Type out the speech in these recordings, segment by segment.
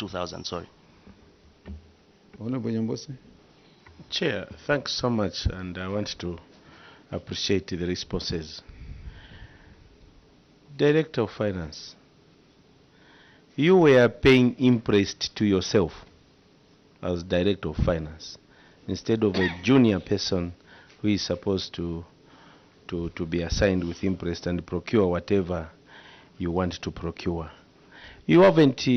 2,000, sorry. Honorable Nyambose. Chair, thanks so much, and I want to appreciate the responses. Director of Finance, you were paying interest to yourself as Director of Finance instead of a junior person who is supposed to be assigned with interest and procure whatever you want to procure. You haven't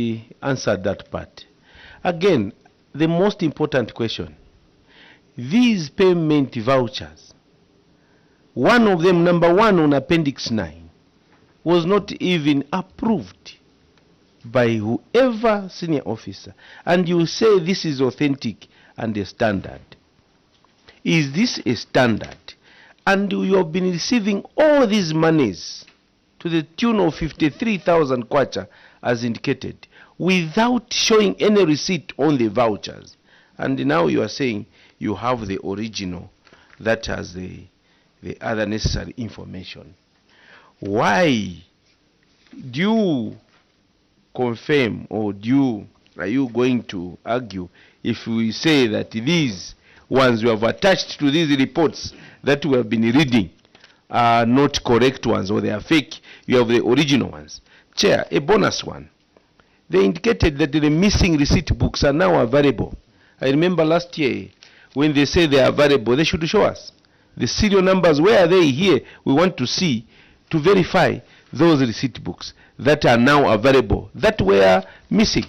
answered that part. Again, the most important question, these payment vouchers, one of them, number 1 on Appendix 9, was not even approved by whoever senior officer. And you say this is authentic and a standard. Is this a standard? And you have been receiving all these monies to the tune of 53,000 kwacha as indicated without showing any receipt on the vouchers. And now you are saying you have the original that has the other necessary information. Why do you confirm, or are you going to argue if we say that these ones you have attached to these reports that we have been reading are not correct ones, or they are fake? You have the original ones. Chair, a bonus one. They indicated that the missing receipt books are now available. I remember last year when they say they are available, they should show us the serial numbers. Where are they? Here we want to see, to verify those receipt books that are now available that were missing.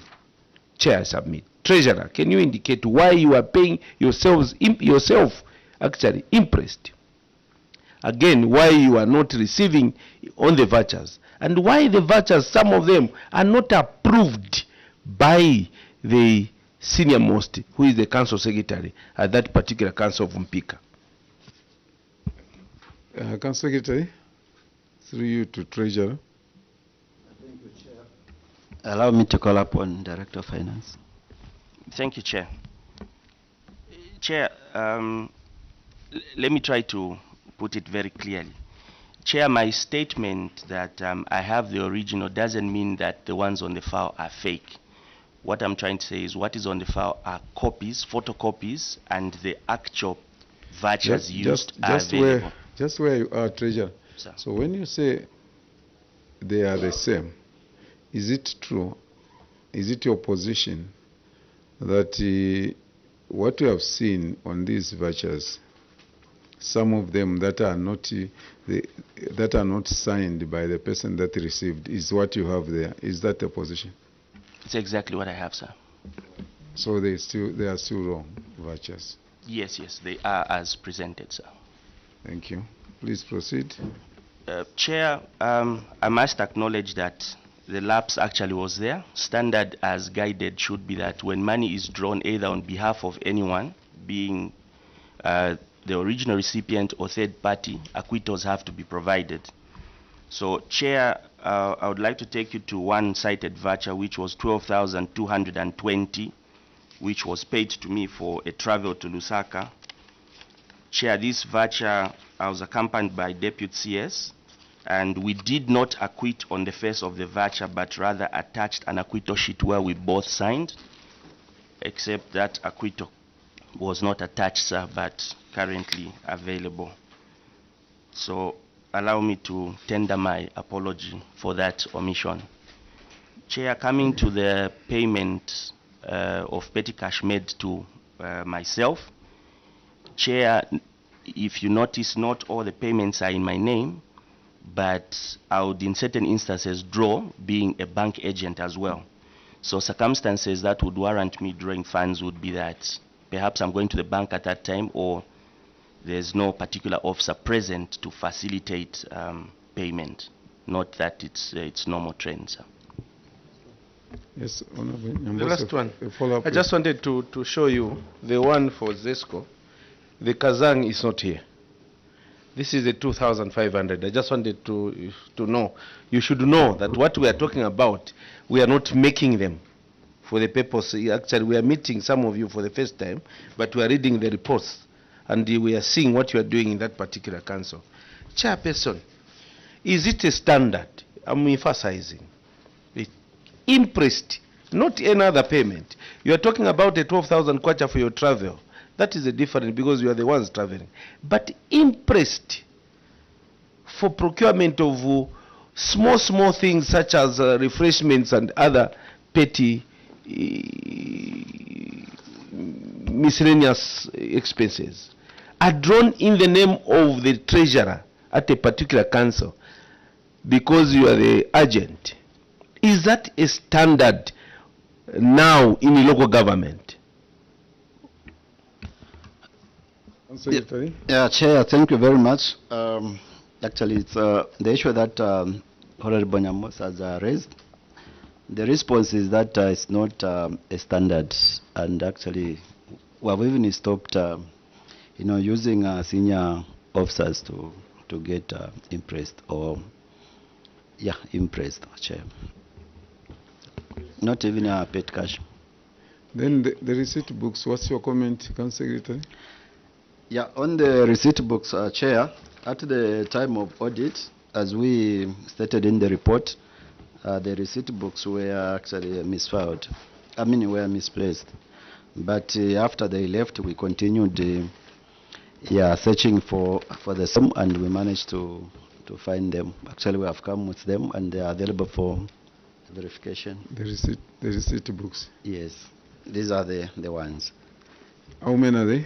Chair, submit. Treasurer, can you indicate why you are paying yourself actually interest? Again, why you are not receiving on the vouchers, and why the vouchers, some of them are not approved by the senior most, who is the council secretary at that particular council of Mpika. Council Secretary, through you to Treasurer. Thank you, Chair. Allow me to call upon Director of Finance. Thank you, Chair. Chair, let me try to put it very clearly. Chair, my statement that I have the original doesn't mean that the ones on the file are fake. What I'm trying to say is what is on the file are copies, photocopies, and the actual vouchers used are available. Just where you are, Treasurer. Sir. So when you say they are the same, is it true, is it your position that what you have seen on these vouchers, some of them that are not signed by the person that received, is what you have there? Is that the position? It's exactly what I have, sir. So they are still wrong vouchers? Yes, they are as presented, sir. Thank you. Please proceed. Chair, I must acknowledge that the lapse actually was there. Standard as guided should be that when money is drawn either on behalf of anyone, being the original recipient or third party, acquittals have to be provided. So, Chair, I would like to take you to one cited voucher, which was 12,220, which was paid to me for a travel to Lusaka. Chair, this voucher, I was accompanied by Deputy CS, and we did not acquit on the face of the voucher, but rather attached an acquittal sheet where we both signed, except that acquittal was not attached, sir, but currently available. So allow me to tender my apology for that omission. Chair, coming to the payment of petty cash made to myself, Chair, if you notice, not all the payments are in my name, but I would in certain instances draw, being a bank agent as well. So circumstances that would warrant me drawing funds would be that perhaps I'm going to the bank at that time, or there's no particular officer present to facilitate payment. Not that it's normal trend, sir. Yes, Honorable. The last one. Follow-up. I just wanted to show you the one for Zesco. The Kazang is not here. This is the 2,500. I just wanted to know. You should know that what we are talking about, we are not making them for the purpose. Actually, we are meeting some of you for the first time, but we are reading the reports, and we are seeing what you are doing in that particular council. Chairperson, is it a standard? I'm emphasizing it. Interest not any other payment. You are talking about a 12,000 kwacha for your travel. That is a different, because you are the ones traveling. But interest for procurement of small things such as refreshments and other petty miscellaneous expenses are drawn in the name of the treasurer at a particular council because you are the agent. Is that a standard now in the local government? Secretary? Yeah, Chair, thank you very much. Actually, it's the issue that Honorable Nyamos has raised. The response is that it's not a standard, and actually, we have even stopped, using senior officers to get impressed impressed, Chair. Not even paid cash. Then the receipt books, what's your comment, Council Secretary? Yeah, on the receipt books, Chair, at the time of audit, as we stated in the report, the receipt books were actually misfiled. Were misplaced. But after they left, we continued searching for the same, and we managed to find them. Actually, we have come with them, and they are available for verification. The receipt books. Yes, these are the ones. How many are they?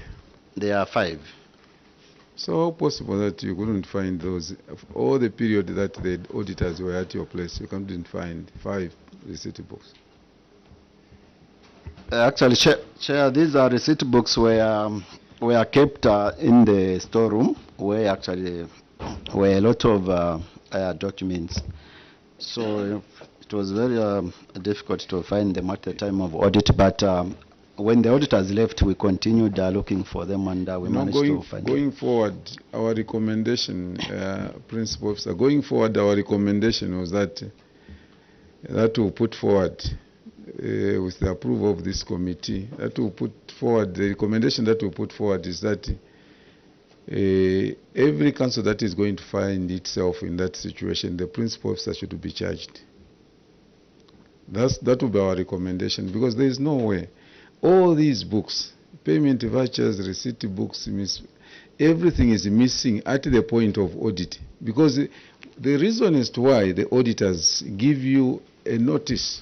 There are 5. So how possible that you couldn't find those, all the period that the auditors were at your place, you couldn't find 5 receipt books? Actually, Chair, these are receipt books were kept in the storeroom, where actually were a lot of documents. So it was very difficult to find them at the time of audit, but when the auditors left, we continued looking for them, and we managed to find them. Going forward, our recommendation, Principal Officer, going forward, our recommendation was that we'll put forward, with the approval of this committee, that we'll put forward, the recommendation that we'll put forward is that every council that is going to find itself in that situation, the Principal Officer should be charged. That will be our recommendation, because there is no way. All these books, payment vouchers, receipt books, everything is missing at the point of audit. Because the reason as to why the auditors give you a notice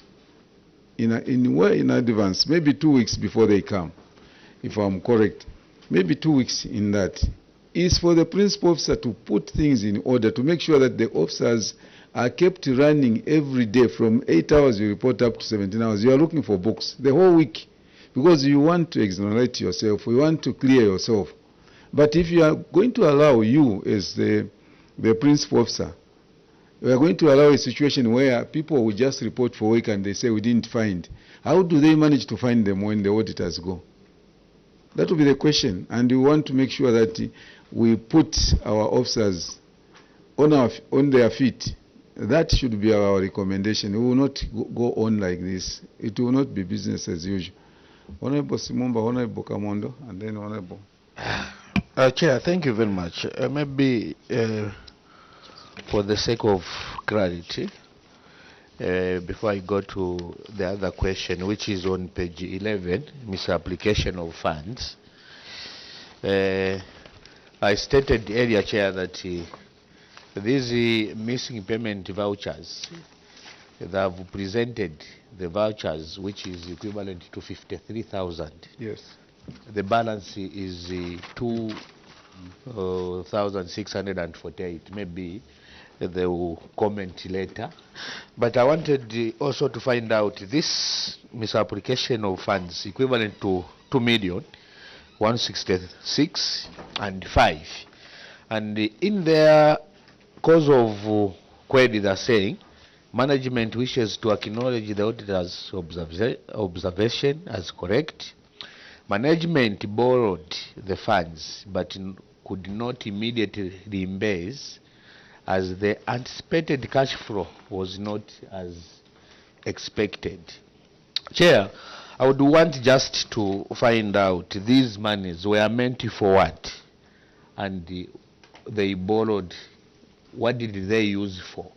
in advance, maybe 2 weeks before they come, if I'm correct, maybe 2 weeks in that, is for the Principal Officer to put things in order, to make sure that the officers are kept running every day from 8 hours you report up to 17 hours. You are looking for books the whole week, because you want to exonerate yourself, you want to clear yourself. But if you are going to allow you as the Principal Officer, we are going to allow a situation where people will just report for work and they say we didn't find. How do they manage to find them when the auditors go? That will be the question, and we want to make sure that we put our officers on their feet. That should be our recommendation. We will not go on like this. It will not be business as usual. Honorable Simumba, Honorable Kamondo, and then Honorable. Chair, thank you very much. Maybe for the sake of clarity, before I go to the other question, which is on page 11, misapplication of funds, I stated earlier, Chair, that these missing payment vouchers, they have presented the vouchers, which is equivalent to 53,000. Yes. The balance is 2,648. Maybe they will comment later. But I wanted also to find out this misapplication of funds equivalent to 2,166,500. And in their cause of query, they're saying management wishes to acknowledge the auditor's observation as correct. Management borrowed the funds but could not immediately reimburse, as the anticipated cash flow was not as expected. Chair, I would want just to find out these monies were meant for what, and they borrowed, what did they use for,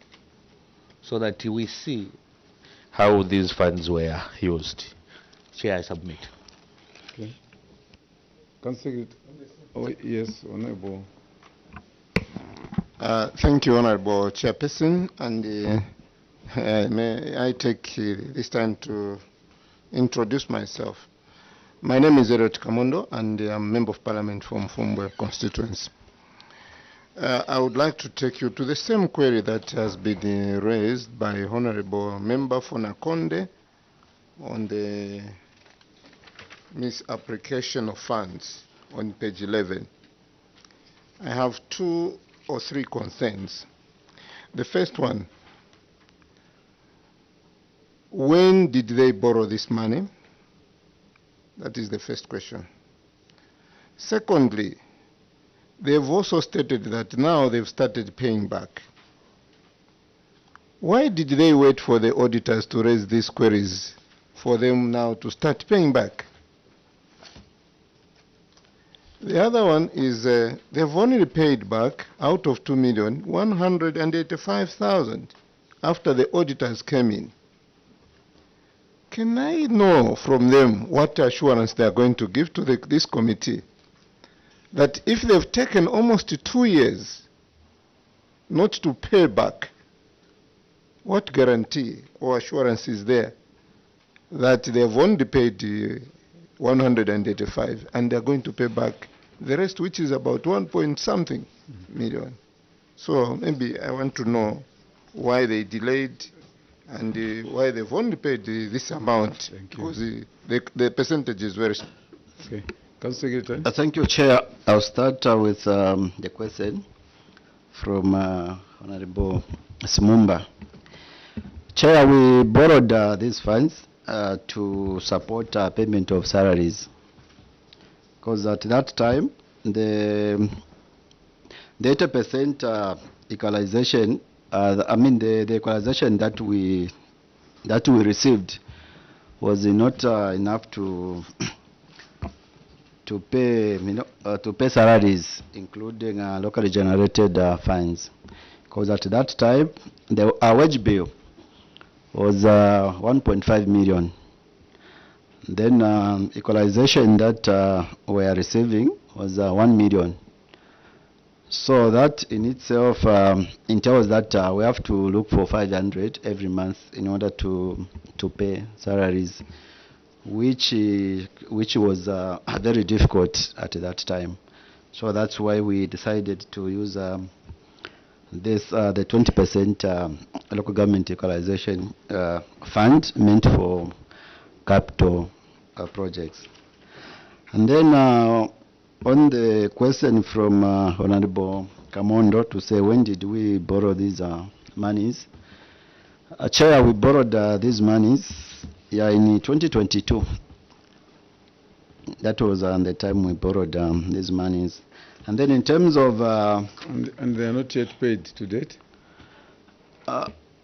so that we see how these funds were used. Chair, I submit. Okay. Councillor, oh, yes, Honorable. Thank you, Honorable Chairperson, and may I take this time to introduce myself. My name is Eriot Kamondo, and I'm a Member of Parliament from Fumbwe constituency. I would like to take you to the same query that has been raised by Honorable Member Fonakonde on the misapplication of funds on page 11. I have 2 or 3 concerns. The first one, when did they borrow this money? That is the first question. Secondly, they've also stated that now they've started paying back. Why did they wait for the auditors to raise these queries for them now to start paying back? The other one is they've only paid back out of 2,185,000 after the auditors came in. Can I know from them what assurance they are going to give to this committee that if they've taken almost 2 years not to pay back, what guarantee or assurance is there that they've only paid 185 and they're going to pay back the rest, which is about 1 point something million? So maybe I want to know why they delayed and why they've only paid this amount. Thank you. Because the percentage is very small. Okay. Councillor Secretary. Thank you, Chair. I'll start with the question from Honorable Simumba. Chair, we borrowed these funds to support payment of salaries, because at that time the 80% equalization, the equalization that we received was not enough to pay salaries, including locally generated funds, because at that time our wage bill was 1.5 million. Then equalization that we are receiving was 1 million. So that in itself entails that we have to look for 500 every month in order to pay salaries, which was very difficult at that time. So that's why we decided to use the 20% local government equalization fund meant for capital projects. And then on the question from Honorable Kamondo to say when did we borrow these monies, Chair, we borrowed these monies in 2022. That was the time we borrowed these monies. And then in terms of... and they are not yet paid to date?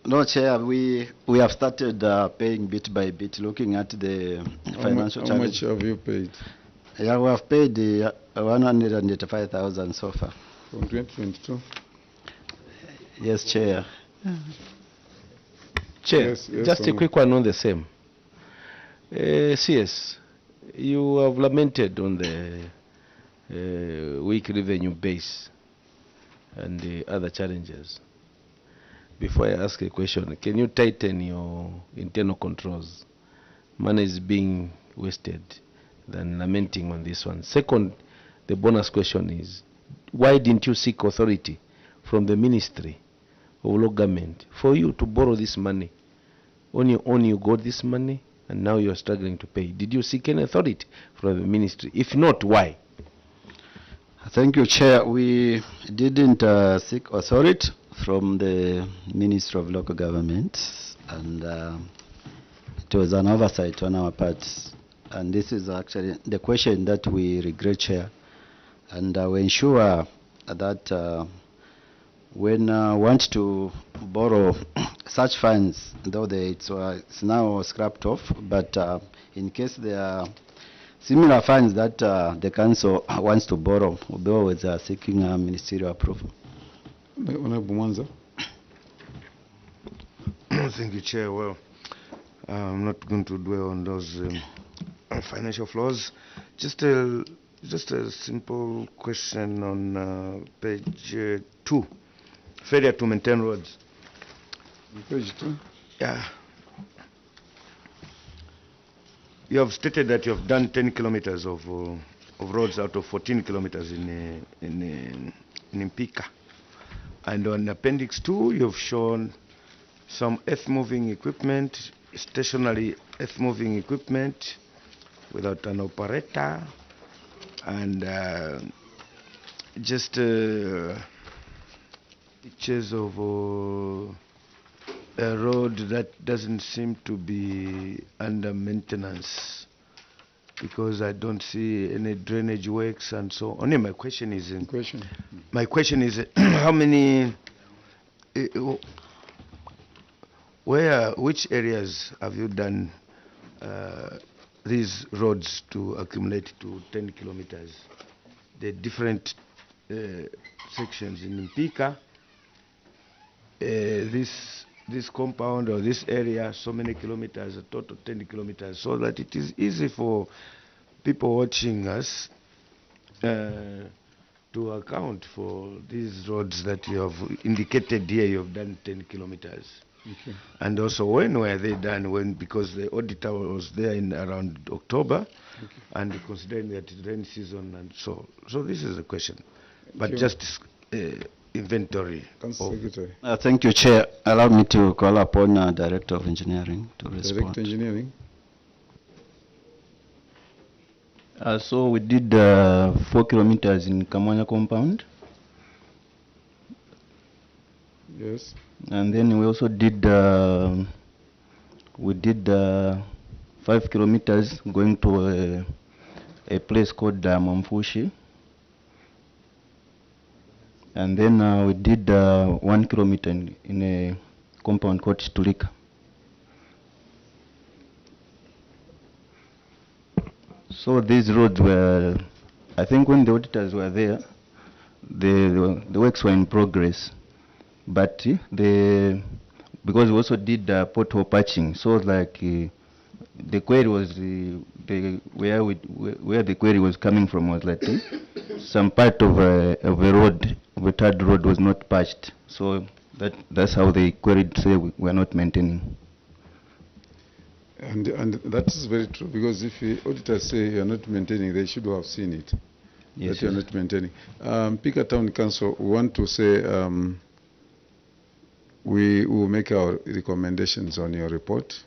No, Chair, we have started paying bit by bit, looking at the financial challenge. How much have you paid? Yeah, we have paid 185,000 so far. From 2022? Yes, Chair. Chair, Yes, just a Honourable. quick one on the same. CS, you have lamented on the weak revenue base and the other challenges. Before I ask a question, can you tighten your internal controls? Money is being wasted than lamenting on this one. Second, the bonus question is, why didn't you seek authority from the Ministry of Local Government for you to borrow this money? On your own you got this money and now you're struggling to pay. Did you seek any authority from the Ministry? If not, why? Thank you, Chair. We didn't seek authority from the Ministry of Local Government, and it was an oversight on our part. And this is actually the question that we regret, Chair. And we ensure that when want to borrow such funds, though it's now scrapped off, but in case there are similar funds that the council wants to borrow, we'll be always seeking ministerial approval. Honourable Mwanza. Thank you, Chair. Well, I'm not going to dwell on those financial flaws. Just a simple question on page 2. Failure to maintain roads. Page 2. Yeah. You have stated that you have done 10 kilometers of roads out of 14 kilometers in Mpika. And on Appendix 2, you've shown some earth-moving equipment, stationary earth-moving equipment without an operator, and just pictures of a road that doesn't seem to be under maintenance, because I don't see any drainage works and so on. Only my question is, how many, which areas have you done these roads to accumulate to 10 kilometers? The different sections in Mpika, this compound or this area, so many kilometers, a total 10 kilometers, so that it is easy for people watching us to account for these roads that you have indicated here. You have done 10 kilometers. Okay. And also, when were they done? When, because the auditor was there in around October, and considering that it's rain season, and so this is the question. But just inventory. Council Secretary. Thank you, Chair. Allow me to call upon Director of Engineering to respond. Director Engineering. So we did 4 kilometers in Kamwanya compound. Yes. And then we also did 5 kilometers going to a place called Mamfushi. And then we did 1 kilometer in a compound called Tulika. So these roads were, I think when the auditors were there, the works were in progress. But because we also did pothole patching, so like the query was where the query was coming from was like some part of a road, of a third road, was not patched. So that's how they queried to say we are not maintaining. And that is very true, because if the auditors say you are not maintaining, they should have seen it. Yes, that you are not maintaining. Mpika Town Council, we want to say we will make our recommendations on your report,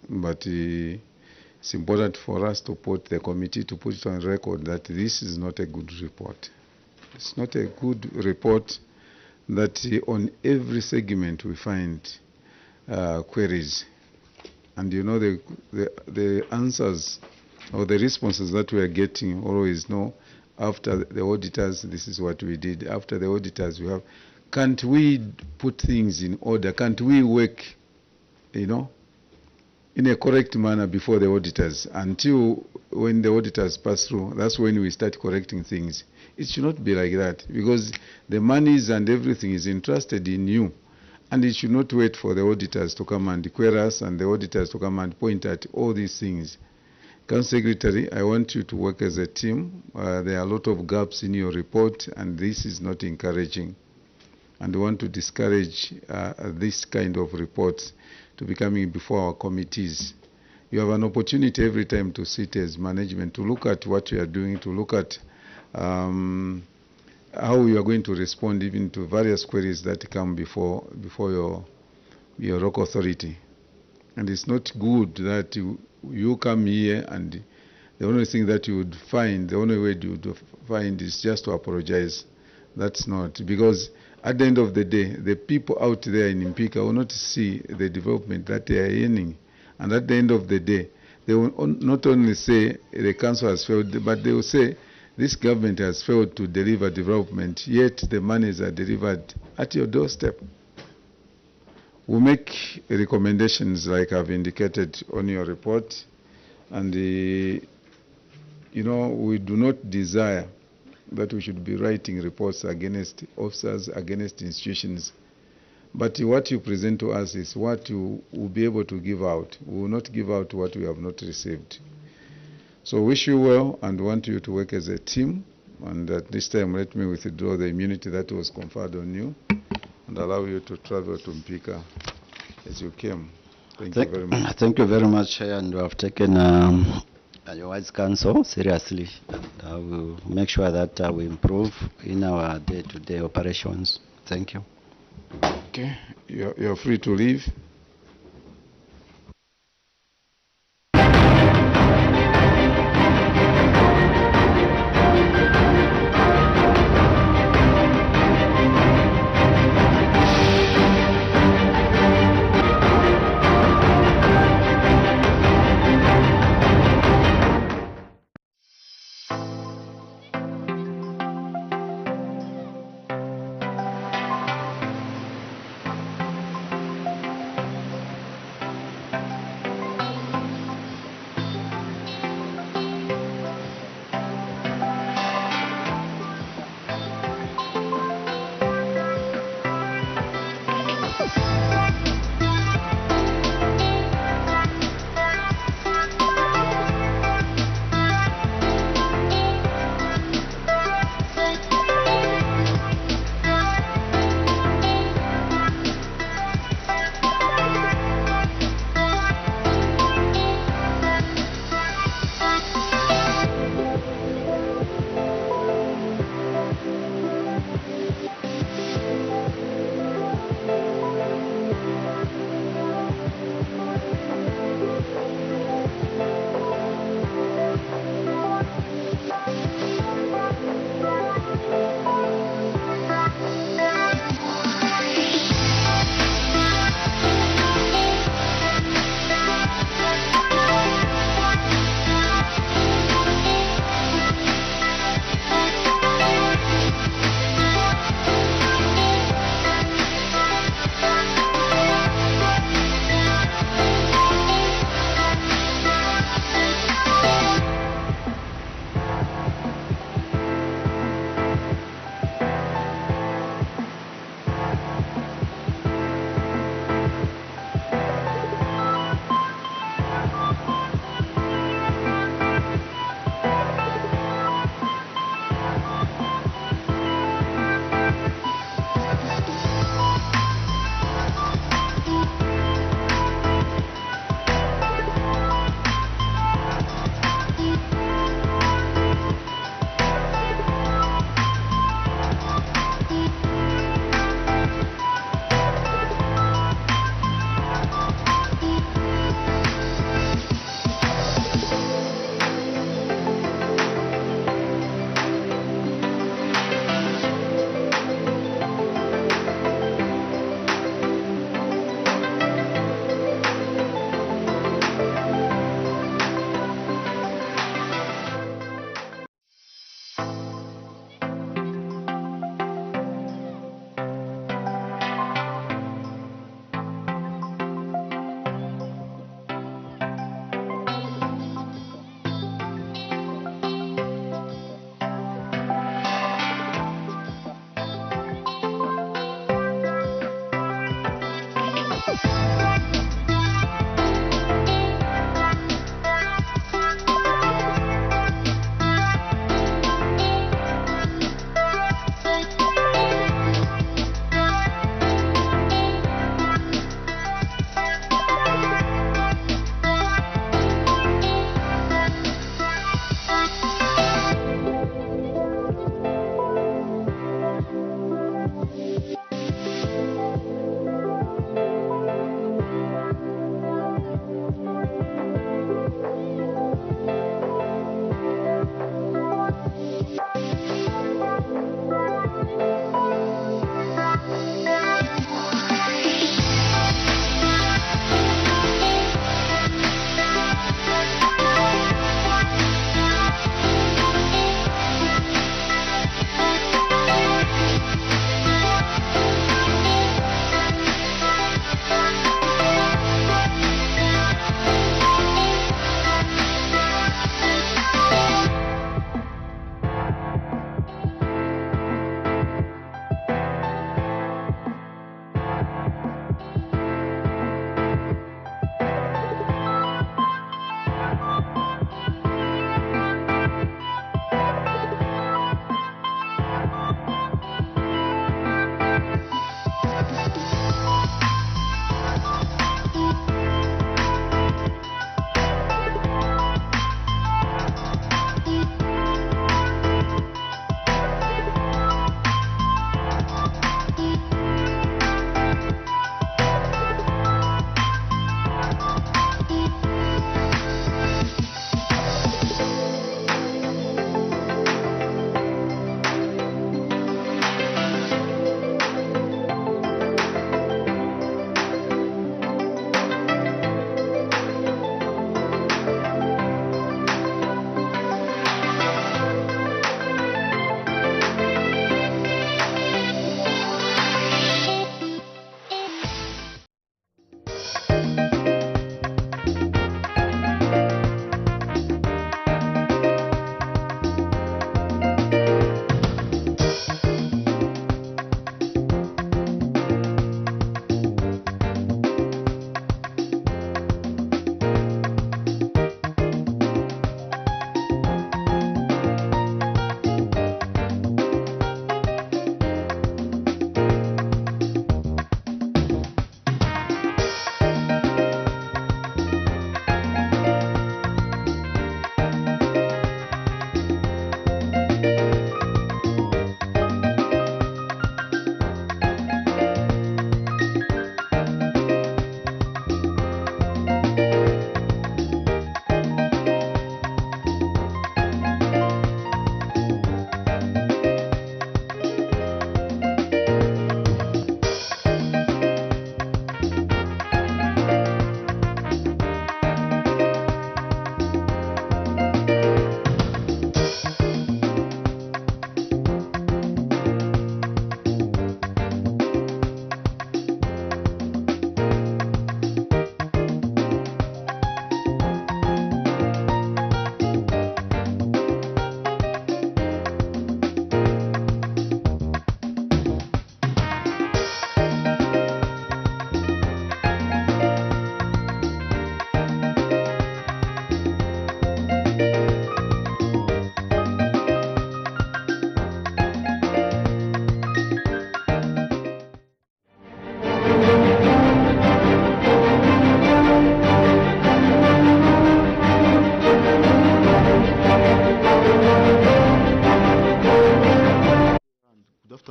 but it's important for us to put the committee to put it on record that this is not a good report. It's not a good report that on every segment we find queries. And you know the answers or the responses that we are getting always know, after the auditors, this is what we did. After the auditors, we have, can't we put things in order? Can't we work, in a correct manner before the auditors? Until when the auditors pass through, that's when we start correcting things. It should not be like that, because the monies and everything is entrusted in you. And it should not wait for the auditors to come and query us and the auditors to come and point at all these things. Council Secretary, I want you to work as a team. There are a lot of gaps in your report, and this is not encouraging. And we want to discourage this kind of reports to be coming before our committees. You have an opportunity every time to sit as management, to look at what you are doing, to look at how you are going to respond even to various queries that come before your local authority. And it's not good that you come here and the only thing that you would find, the only way you would find is just to apologize. That's not, because at the end of the day, the people out there in Mpika will not see the development that they are earning. And at the end of the day, they will not only say the council has failed, but they will say this government has failed to deliver development, yet the monies are delivered at your doorstep. We'll make recommendations like I've indicated on your report, and we do not desire that we should be writing reports against officers, against institutions But what you present to us is what you will be able to give out. We will not give out what we have not received. So wish you well and want you to work as a team. And at this time, let me withdraw the immunity that was conferred on you and allow you to travel to Mpika as you came. Thank you very much. Thank you very much, and we have taken your wise counsel seriously. And will make sure that we improve in our day-to-day operations. Thank you. Okay, you're free to leave.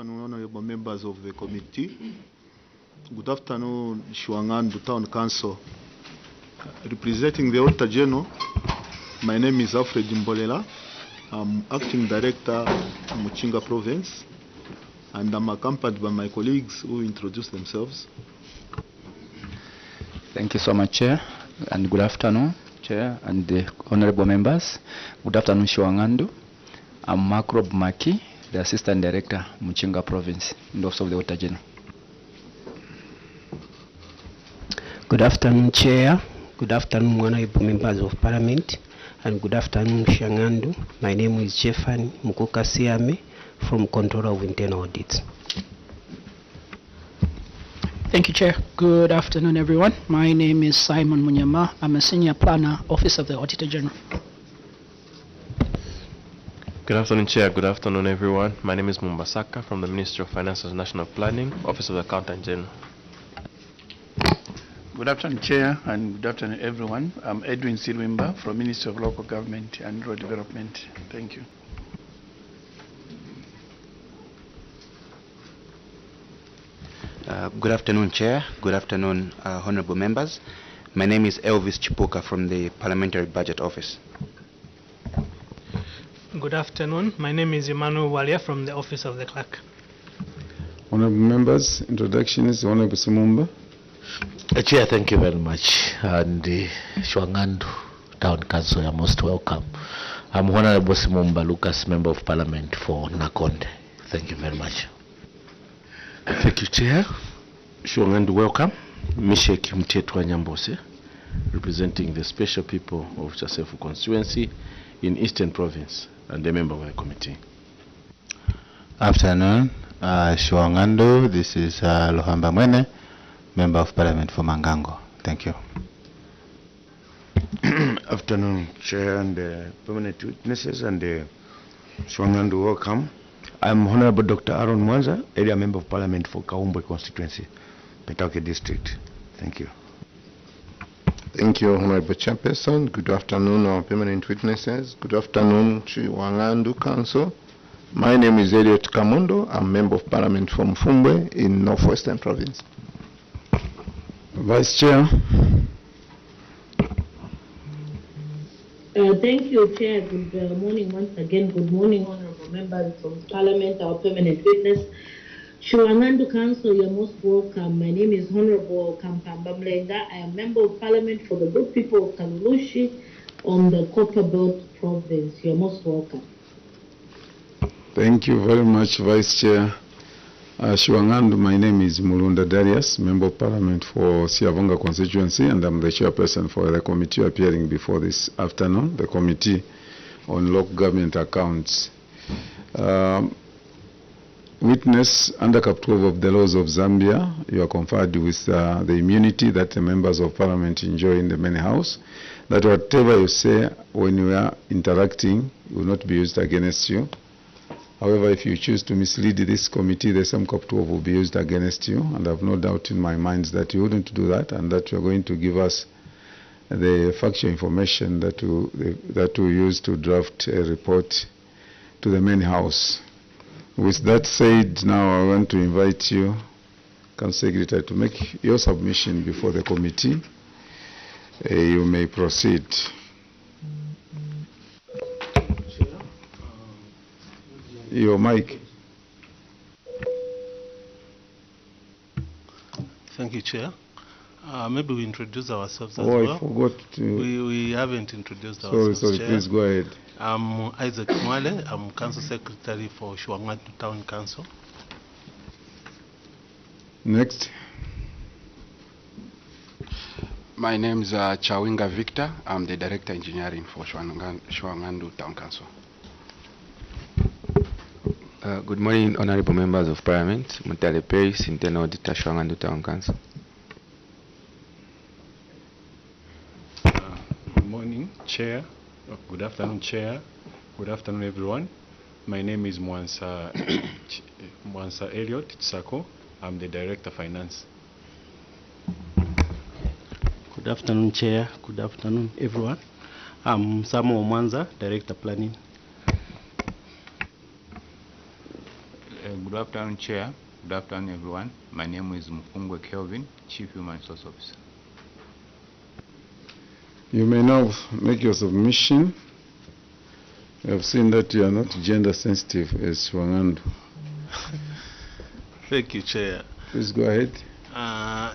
afternoon, honorable members of the committee. Good afternoon, Shwangandu Town Council. Representing the Auditor General, my name is Alfred Mbolela. I'm acting director in Muchinga Province, and I'm accompanied by my colleagues who introduce themselves. Thank you so much, Chair, and good afternoon, Chair and the honorable members. Good afternoon, Shwangandu. I'm Makrob Maki, the Assistant Director, Muchinga Province, in the Office of the Auditor General. Good afternoon, Chair. Good afternoon, honorable members of Parliament, and good afternoon, Shwangandu. My name is Jeffan Mukuka Siame from Controller of Internal Audit. Thank you, Chair. Good afternoon, everyone. My name is Simon Munyama. I'm a Senior Planner, Office of the Auditor General. Good afternoon, Chair. Good afternoon, everyone. My name is Mumbasaka from the Ministry of Finance and National Planning, Office of the Accountant General. Good afternoon, Chair, and good afternoon, everyone. I'm Edwin Silwimba from Ministry of Local Government and Rural Development. Thank you. Good afternoon, Chair. Good afternoon, honorable members. My name is Elvis Chipuka from the Parliamentary Budget Office. Good afternoon. My name is Emmanuel Walia from the Office of the Clerk. Honorable members, introduction is Honorable Sumumba. Chair, thank you very much. And Shwangandu Town Council, you're most welcome. I'm Honorable Simumba Lucas, Member of Parliament for Nakonde. Thank you very much. Thank you, Chair. Shwangandu, welcome. Mishek Mtetwa Nyambose, representing the special people of Chasefu constituency in Eastern Province and a member of the committee. Afternoon, Shwangandu. This is Lohamba Mwene, Member of Parliament for Mangango. Thank you. Afternoon, Chair and permanent witnesses and Shwangandu, welcome. I'm Honorable Dr. Aaron Mwanza, Area Member of Parliament for Kaumbwe constituency, Petauke District. Thank you. Thank you, Honorable Chairperson. Good afternoon, our permanent witnesses. Good afternoon, Shwangandu Council. My name is Elliot Kamundo. I'm Member of Parliament from Fumbwe in Northwestern Province. Vice Chair. Thank you, Chair. Good morning once again. Good morning, honorable members of Parliament, our permanent witness. Shwangandu Council, you're most welcome. My name is Honorable Kampamba Mlenga. I am Member of Parliament for the good people of Kalulushi on the Copper Belt Province. You're most welcome. Thank you very much, Vice Chair. Shwangandu, my name is Mulunda Darius, Member of Parliament for Siavonga constituency, and I'm the chairperson for the committee appearing before this afternoon, the Committee on Local Government Accounts. Witness under Cap 12 of the laws of Zambia, you are conferred with the immunity that the members of Parliament enjoy in the main house, that whatever you say when you are interacting will not be used against you. However, if you choose to mislead this committee, the same Cap 12 will be used against you, and I have no doubt in my mind that you wouldn't do that, and that you are going to give us the factual information that we use to draft a report to the main house. With that said, now I want to invite you, Council Secretary, to make your submission before the committee. You may proceed. Your mic. Thank you, Chair. Maybe we introduce ourselves as well. I forgot to. We haven't introduced ourselves. Sorry, Chair. please go ahead. I'm Isaac Mwale. I'm Council Secretary for Shwangandu Town Council. Next. My name is Chawinga Victor. I'm the Director Engineering for Shwangandu Town Council. Good morning, honorable members of Parliament. Mutale Paris, Internal Auditor, Shwangandu Town Council. Good morning, Chair. Good afternoon, Chair. Good afternoon, everyone. My name is Mwansa Elliot Tsako. I'm the Director of Finance. Good afternoon, Chair. Good afternoon, everyone. I'm Samuel Mwanza, Director Planning. Good Good afternoon, Chair. Good afternoon, everyone. My name is Mfungwe Kelvin, Chief Human Resource Officer. You may now make your submission. We have seen that you are not gender sensitive as Shwangandu. Thank you, Chair. Please go ahead.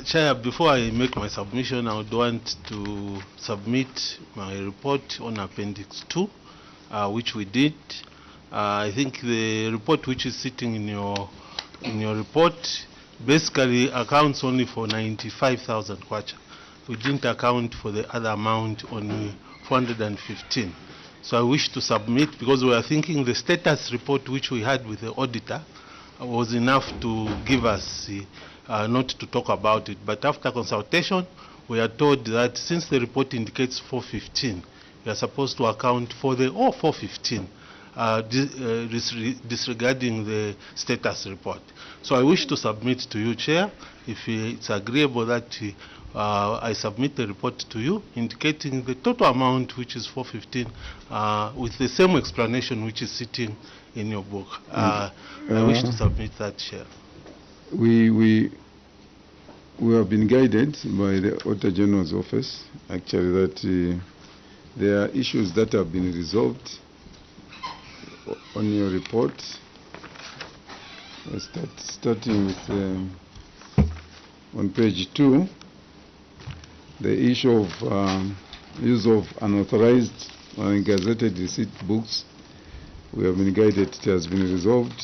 Chair, before I make my submission, I would want to submit my report on Appendix 2, which we did. I think the report which is sitting in your report basically accounts only for 95,000 kwacha. We didn't account for the other amount, only 415. So I wish to submit, because we are thinking the status report which we had with the auditor was enough to give us not to talk about it. But after consultation, we are told that since the report indicates 415, we are supposed to account for the 415, disregarding the status report. So I wish to submit to you, Chair, if it's agreeable that I submit the report to you, indicating the total amount, which is 415, with the same explanation which is sitting in your book. I wish to submit that, Chair. We have been guided by the Auditor General's office, actually, that there are issues that have been resolved on your report. Starting with on page 2, the issue of use of unauthorized or ungazetted receipt books. We have been guided, it has been resolved.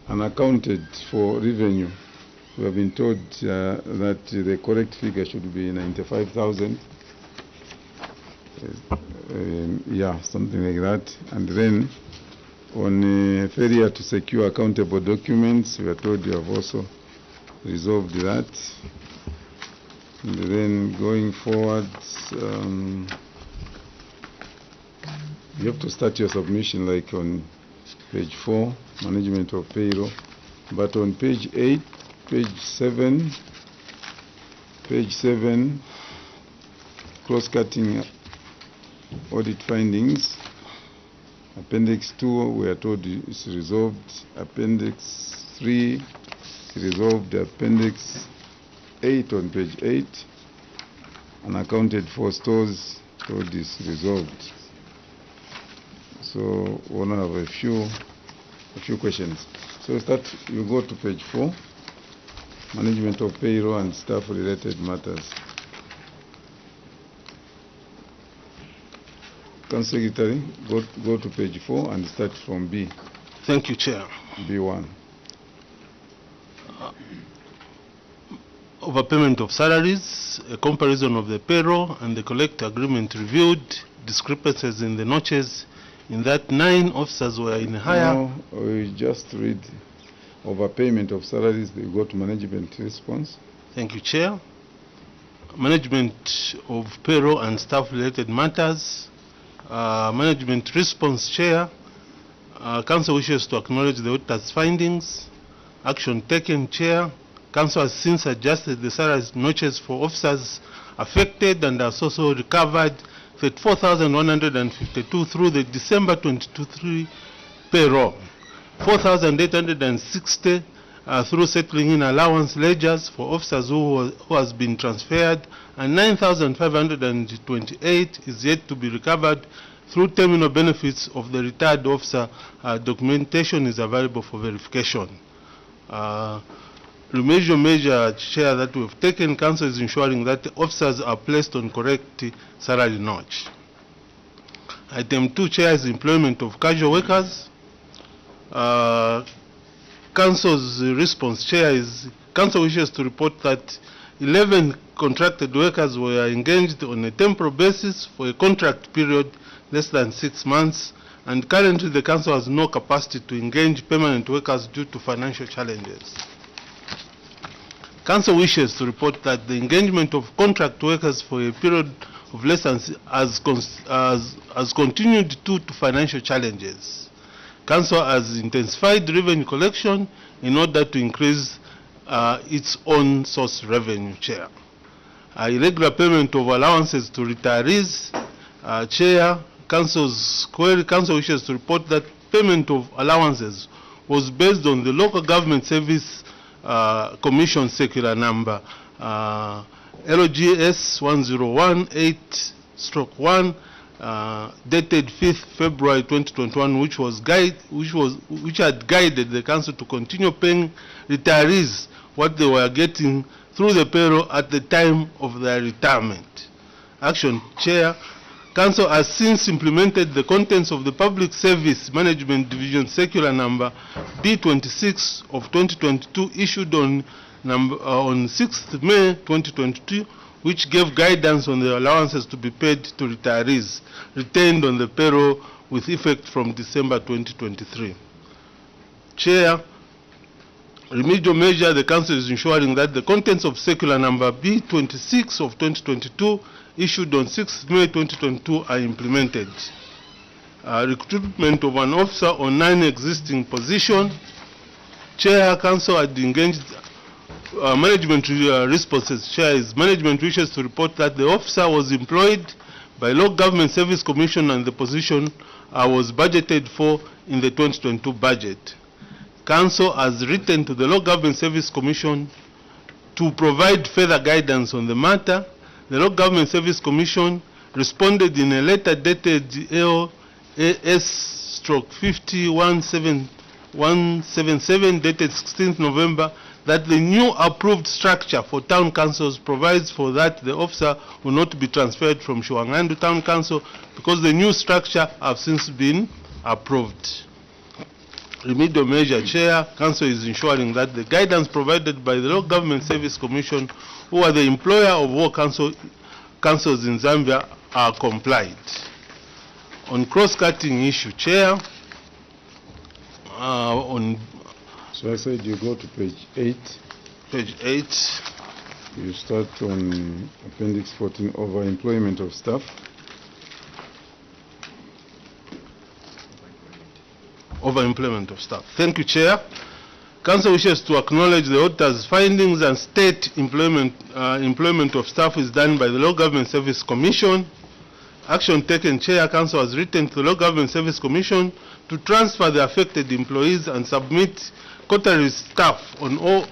Unaccounted for revenue, we have been told that the correct figure should be 95,000. Yeah, something like that. And then on failure to secure accountable documents, we are told you have also resolved that. And then going forward, you have to start your submission like on page 4, management of payroll. But on page 8, page 7, cross-cutting audit findings. Appendix 2, we are told is resolved. Appendix 3, resolved. Appendix 8 on page 8, unaccounted for stores, told is resolved. So we want to have a few questions. So you go to page 4, management of payroll and staff-related matters. Council Secretary, go to page 4 and start from B. Thank you, Chair. B1. Overpayment of salaries, a comparison of the payroll and the collective agreement reviewed, discrepancies in the notches, in that 9 officers were in higher. No, we just read overpayment of salaries, they go to management response. Thank you, Chair. Management of payroll and staff-related matters. Management response, Chair. Council wishes to acknowledge the auditor's findings. Action taken, Chair. Council has since adjusted the salary notches for officers affected and has also recovered 34,152 through the December 2023 payroll. 4,860 through settling in allowance ledgers for officers who has been transferred, and 9,528 is yet to be recovered through terminal benefits of the retired officer. Documentation is available for verification. Remedial measure, Chair, that we have taken, Council is ensuring that the officers are placed on correct salary notch. Item 2, Chair, is employment of casual workers. Council's response, Chair, is Council wishes to report that 11 contracted workers were engaged on a temporary basis for a contract period less than 6 months, and currently the Council has no capacity to engage permanent workers due to financial challenges. Council wishes to report that the engagement of contract workers for a period of less than has continued due to financial challenges. Council has intensified revenue collection in order to increase its own source revenue, Chair. Irregular payment of allowances to retirees, Chair. Council wishes to report that payment of allowances was based on the Local Government Service Commission Circular number LGS 1018/1 dated 5th February 2021, which had guided the council to continue paying retirees what they were getting through the payroll at the time of their retirement. Action, Chair. Council has since implemented the contents of the Public Service Management Division Circular number B26 of 2022 issued on 6th May 2022, which gave guidance on the allowances to be paid to retirees retained on the payroll with effect from December 2023. Chair, remedial measure, the Council is ensuring that the contents of Circular number B26 of 2022 issued on 6th May 2022 are implemented. Recruitment of an officer on 9 existing positions. Chair, Council had engaged management responses. Chair, is management wishes to report that the officer was employed by Local Government Service Commission and the position was budgeted for in the 2022 budget. Council has written to the Local Government Service Commission to provide further guidance on the matter. The Local Government Service Commission responded in a letter dated LAS/50-177 dated 16th November that the new approved structure for town councils provides for that the officer will not be transferred from Shuangandu Town Council because the new structure have since been approved. Remedial measure, Chair. Council is ensuring that the guidance provided by the Local Government Service Commission, who are the employer of all councils in Zambia, are complied. On cross-cutting issue, Chair, So I said you go to page 8. Page 8. You start on Appendix 14, overemployment of staff. Overemployment of staff. Thank you, Chair. Council wishes to acknowledge the auditor's findings and state employment of staff is done by the Local Government Service Commission. Action taken, Chair. Council has written to the Local Government Service Commission to transfer the affected employees and submit quarterly staff on all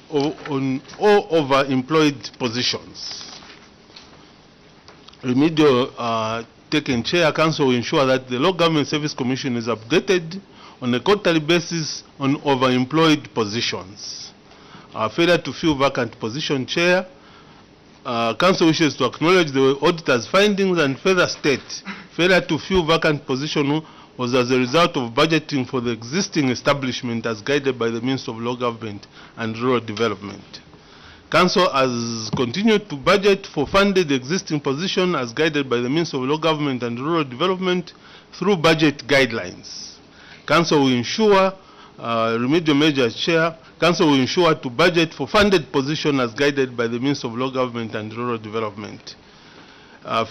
overemployed positions. Remedial taken, Chair. Council will ensure that the Local Government Service Commission is updated on a quarterly basis on overemployed positions. Failure to fill vacant position, Chair. Council wishes to acknowledge the auditor's findings and further state failure to fill vacant position was as a result of budgeting for the existing establishment as guided by the Ministry of Local Government and Rural Development. Council has continued to budget for funded existing position as guided by the Ministry of Local Government and Rural Development through budget guidelines. Council will ensure, remedial measures, Chair, Council will ensure to budget for funded position as guided by the Ministry of Local Government and Rural Development.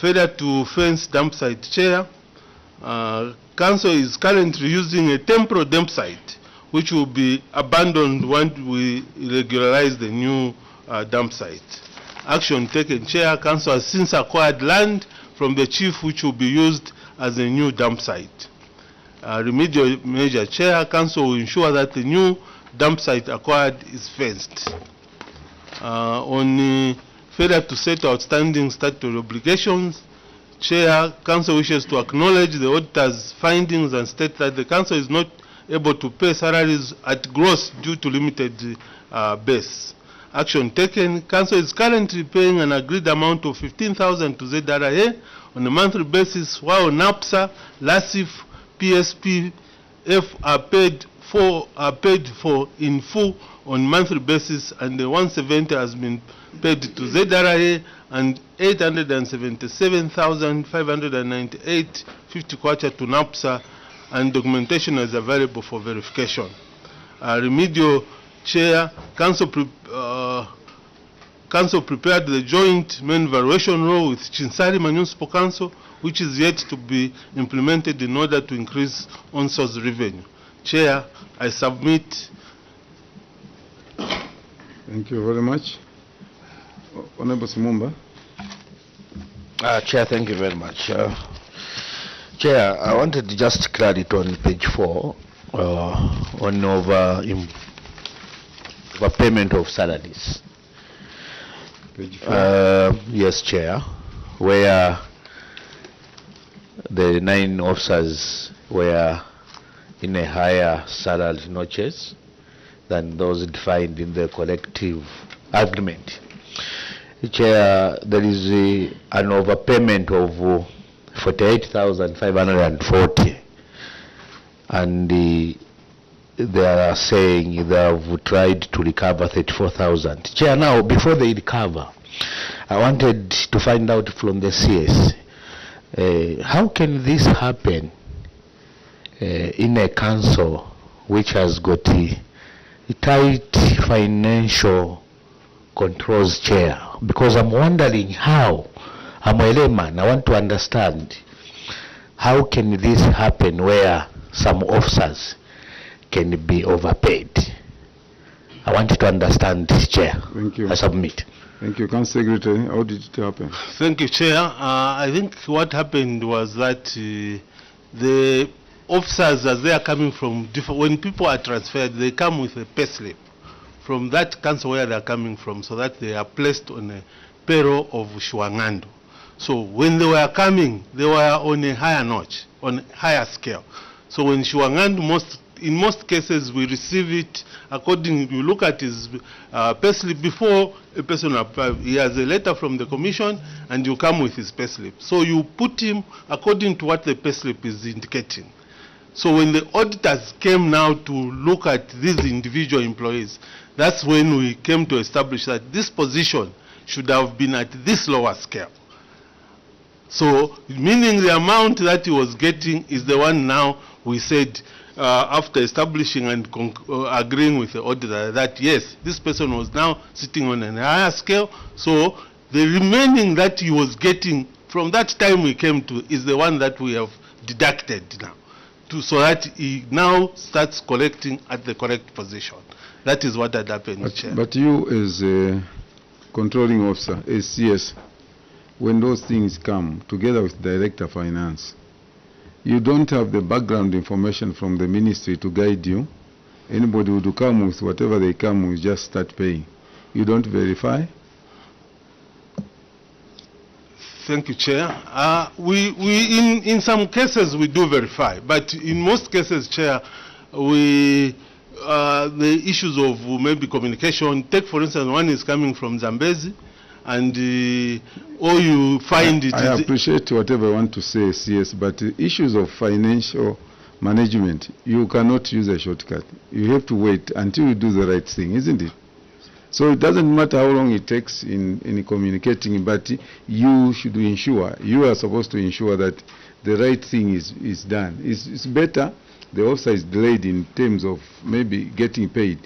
Failure to fence dump site, Chair. Council is currently using a temporary dump site which will be abandoned once we regularize the new dump site. Action taken, Chair. Council has since acquired land from the chief which will be used as a new dump site. Remedial measure, Chair. Council will ensure that the new dump site acquired is fenced. On failure to settle outstanding statutory obligations, Chair, Council wishes to acknowledge the auditor's findings and state that the Council is not able to pay salaries at gross due to limited base. Action taken, Council is currently paying an agreed amount of 15,000 to ZRA on a monthly basis, while NAPSA, LASIF, PSPF are paid for in full on monthly basis, and the 170 has been paid to ZRA and 877,598.50 kwacha to NAPSA, and documentation is available for verification. Remedial, Chair, Council prepared the joint main valuation rule with Chinsari Municipal Council, which is yet to be implemented in order to increase on-source revenue. Chair, I submit. Thank you very much. Honorable Simumba. Chair, thank you very much. Chair, I wanted just clarity on page 4 on overpayment of salaries. Page 4. Yes, Chair, where the 9 officers were in a higher salary notches than those defined in the collective agreement. Chair, there is an overpayment of 48,540, and they are saying they have tried to recover 34,000. Chair, now before they recover, I wanted to find out from the CS, how can this happen in a council which has got tight financial controls, Chair? Because I'm wondering how. I'm a layman. I want to understand how can this happen where some officers can be overpaid. I want to understand, Chair. Thank you. I submit. Thank you. Council Secretary, how did it happen? Thank you, Chair. I think what happened was that the officers, as they are coming from different, when people are transferred, they come with a pay slip from that council where they are coming from, so that they are placed on a payroll of Shwangando. So when they were coming, they were on a higher notch, on a higher scale. So when Shwangando, in most cases, we receive it according, you look at his payslip before a person applies. He has a letter from the commission, and you come with his payslip. So you put him according to what the payslip is indicating. So when the auditors came now to look at these individual employees, that's when we came to establish that this position should have been at this lower scale. So, meaning the amount that he was getting is the one now we said, after establishing and agreeing with the auditor, that yes, this person was now sitting on a higher scale, so the remaining that he was getting from that time we came to is the one that we have deducted now, so that he now starts collecting at the correct position. That is what had happened, Chair. But you as a controlling officer, as CS, when those things come together with Director of Finance, you don't have the background information from the ministry to guide you. Anybody would come with whatever they come with, just start paying. You don't verify? Thank you, Chair. In some cases we do verify, but in most cases, Chair, the issues of maybe communication, take for instance, one is coming from Zambezi, and or you find it. I appreciate whatever you want to say, CS, but issues of financial management, you cannot use a shortcut. You have to wait until you do the right thing, isn't it? So it doesn't matter how long it takes in communicating, but you should ensure, you are supposed to ensure that the right thing is done. It's better the officer is delayed in terms of maybe getting paid,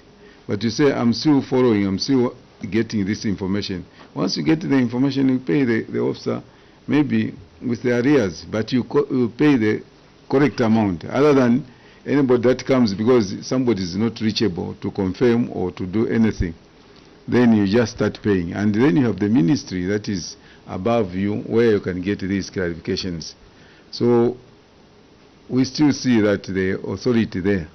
but you say, I'm still following, I'm still getting this information. Once you get the information, you pay the officer maybe with the arrears, but you pay the correct amount, other than anybody that comes because somebody is not reachable to confirm or to do anything. Then you just start paying, and then you have the ministry that is above you where you can get these clarifications. So we still see that the authority there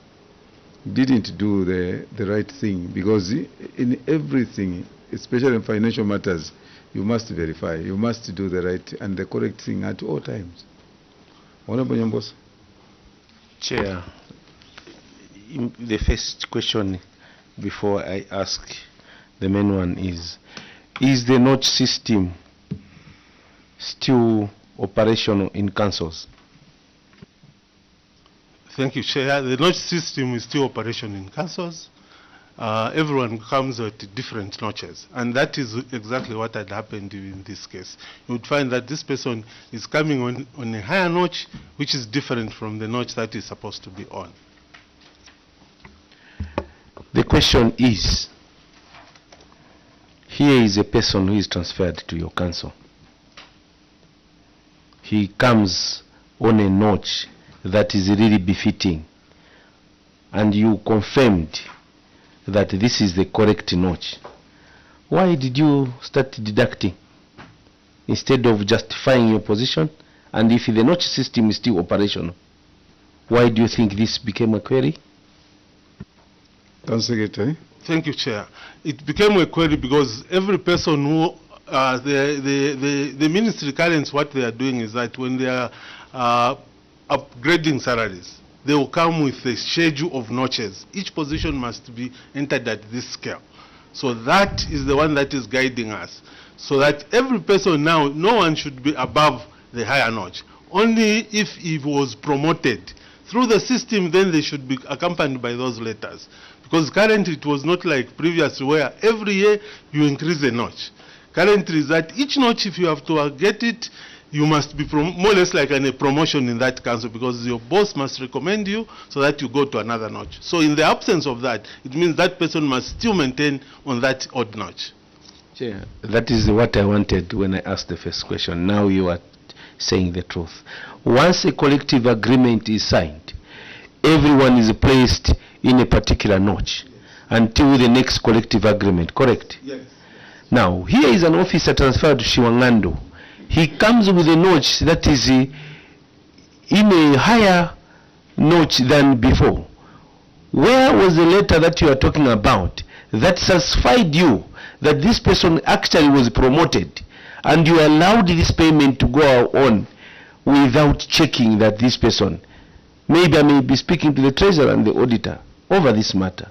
didn't do the right thing, because in everything, especially in financial matters, you must verify, you must do the right and the correct thing at all times. Honorable Nyambos. Chair, the first question before I ask the main one is the notch system still operational in councils? Thank you, Chair. The notch system is still operational in councils. Everyone comes at different notches, and that is exactly what had happened in this case. You would find that this person is coming on a higher notch, which is different from the notch that is supposed to be on. The question is, here is a person who is transferred to your council. He comes on a notch that is really befitting, and you confirmed that this is the correct notch. Why did you start deducting instead of justifying your position And if the notch system is still operational, why do you think this became a query? Secretary. Thank you, Chair. It became a query because every person who, the ministry currents, what they are doing is that when they are upgrading salaries, they will come with a schedule of notches. Each position must be entered at this scale. So that is the one that is guiding us. So that every person now, no one should be above the higher notch. Only if he was promoted through the system, then they should be accompanied by those letters. Because currently it was not like previously where every year you increase a notch. Currently is that each notch, if you have to get it, you must be more or less like a promotion in that council, because your boss must recommend you so that you go to another notch. So in the absence of that, it means that person must still maintain on that odd notch. Chair, that is what I wanted when I asked the first question. Now you are saying the truth. Once a collective agreement is signed, everyone is placed in a particular notch until the next collective agreement, correct? Yes. Now, here is an officer transferred to Shiwangando. He comes with a notch that is in a higher notch than before. Where was the letter that you are talking about that satisfied you that this person actually was promoted, and you allowed this payment to go on without checking that this person? Maybe I may be speaking to the treasurer and the auditor over this matter.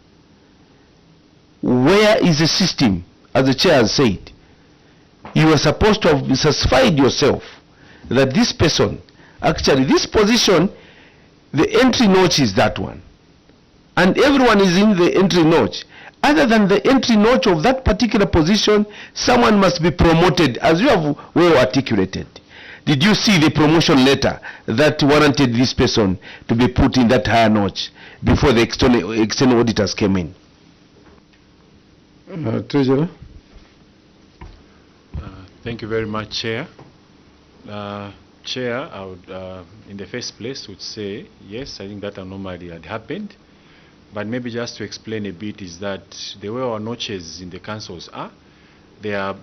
Where is the system, as the chair has said? You are supposed to have satisfied yourself that this person, actually this position, the entry notch is that one, and everyone is in the entry notch. Other than the entry notch of that particular position, someone must be promoted, as you have well articulated. Did you see the promotion letter that warranted this person to be put in that higher notch before the external auditors came in? Treasurer. Thank you very much, Chair. Chair, I would, in the first place, would say, yes, I think that anomaly had happened. But maybe just to explain a bit is that the way our notches in the councils are, they are,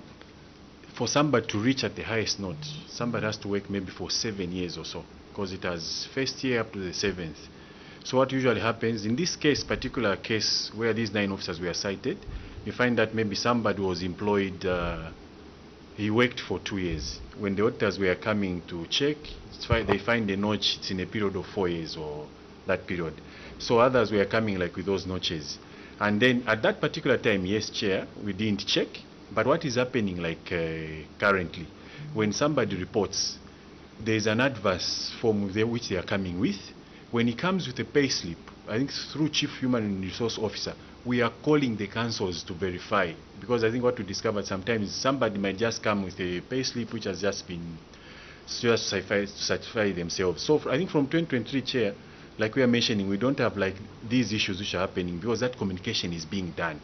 for somebody to reach at the highest notch, somebody has to work maybe for 7 years or so, because it has first year up to the 7th. So what usually happens, in this case, particular case where these 9 officers were cited, you find that maybe somebody was employed, he worked for 2 years. When the auditors were coming to check, they find the notch, it's in a period of 4 years or that period. So others were coming like with those notches. And then at that particular time, yes, Chair, we didn't check. But what is happening like currently, when somebody reports, there is an adverse form which they are coming with. When he comes with a pay slip, I think through Chief Human Resource Officer, we are calling the councils to verify. Because I think what we discovered sometimes, somebody might just come with a pay slip which has just been just to certify themselves. So I think from 2023, Chair, like we are mentioning, we don't have like these issues which are happening because that communication is being done.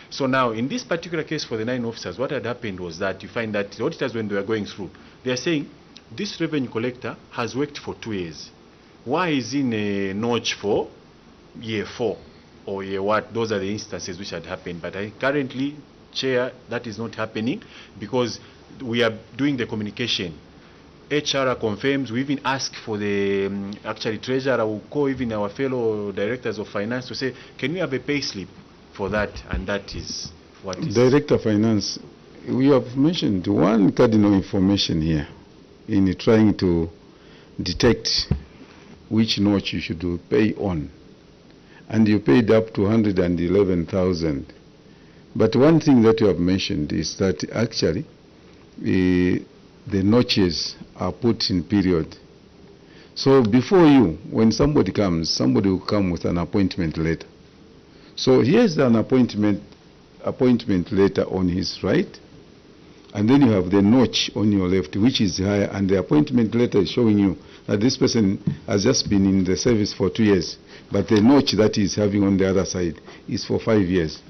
So now, in this particular case for the 9 officers, what had happened was that you find that the auditors, when they were going through, they are saying, this revenue collector has worked for 2 years. Why is he in a notch for year 4 or year what? Those are the instances which had happened. But currently, Chair, that is not happening because we are doing the communication. HR confirms, we even ask for the, actually treasurer will call even our fellow directors of finance to say, can we have a pay slip for that? And that is what is. Director of Finance, we have mentioned one cardinal information here in trying to detect which notch you should pay on. And you paid up to 111,000. But one thing that you have mentioned is that actually the notches are put in period. So before you, when somebody comes, somebody will come with an appointment letter. So here's an appointment letter on his right, and then you have the notch on your left, which is higher, and the appointment letter is showing you that this person has just been in the service for 2 years, but the notch that he's having on the other side is for 5 years.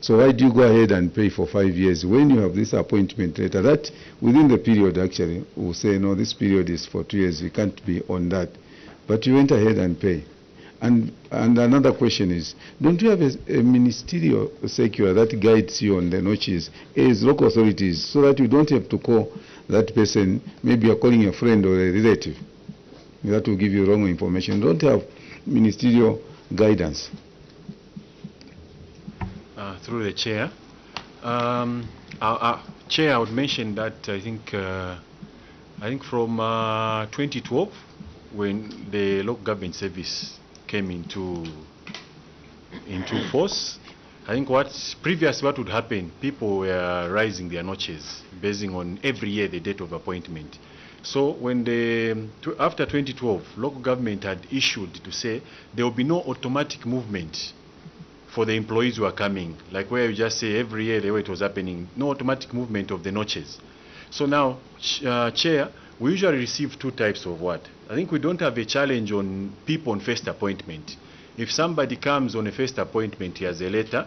So why do you go ahead and pay for 5 years when you have this appointment letter that within the period actually will say, no, this period is for 2 years, we can't be on that. But you went ahead and pay. And another question is, don't you have a ministerial circular that guides you on the notches as local authorities so that you don't have to call that person, maybe you're calling a friend or a relative? That will give you wrong information. Don't have ministerial guidance. Through the chair. Chair, I would mention that I think from 2012, when the local government service came into force, I think what would happen, people were rising their notches, basing on every year the date of appointment. So when after 2012, local government had issued to say there will be no automatic movement for the employees who are coming, like where you just say every year the way it was happening, no automatic movement of the notches. So now, Chair, we usually receive two types of what? I think we don't have a challenge on people on first appointment. If somebody comes on a first appointment, he has a letter,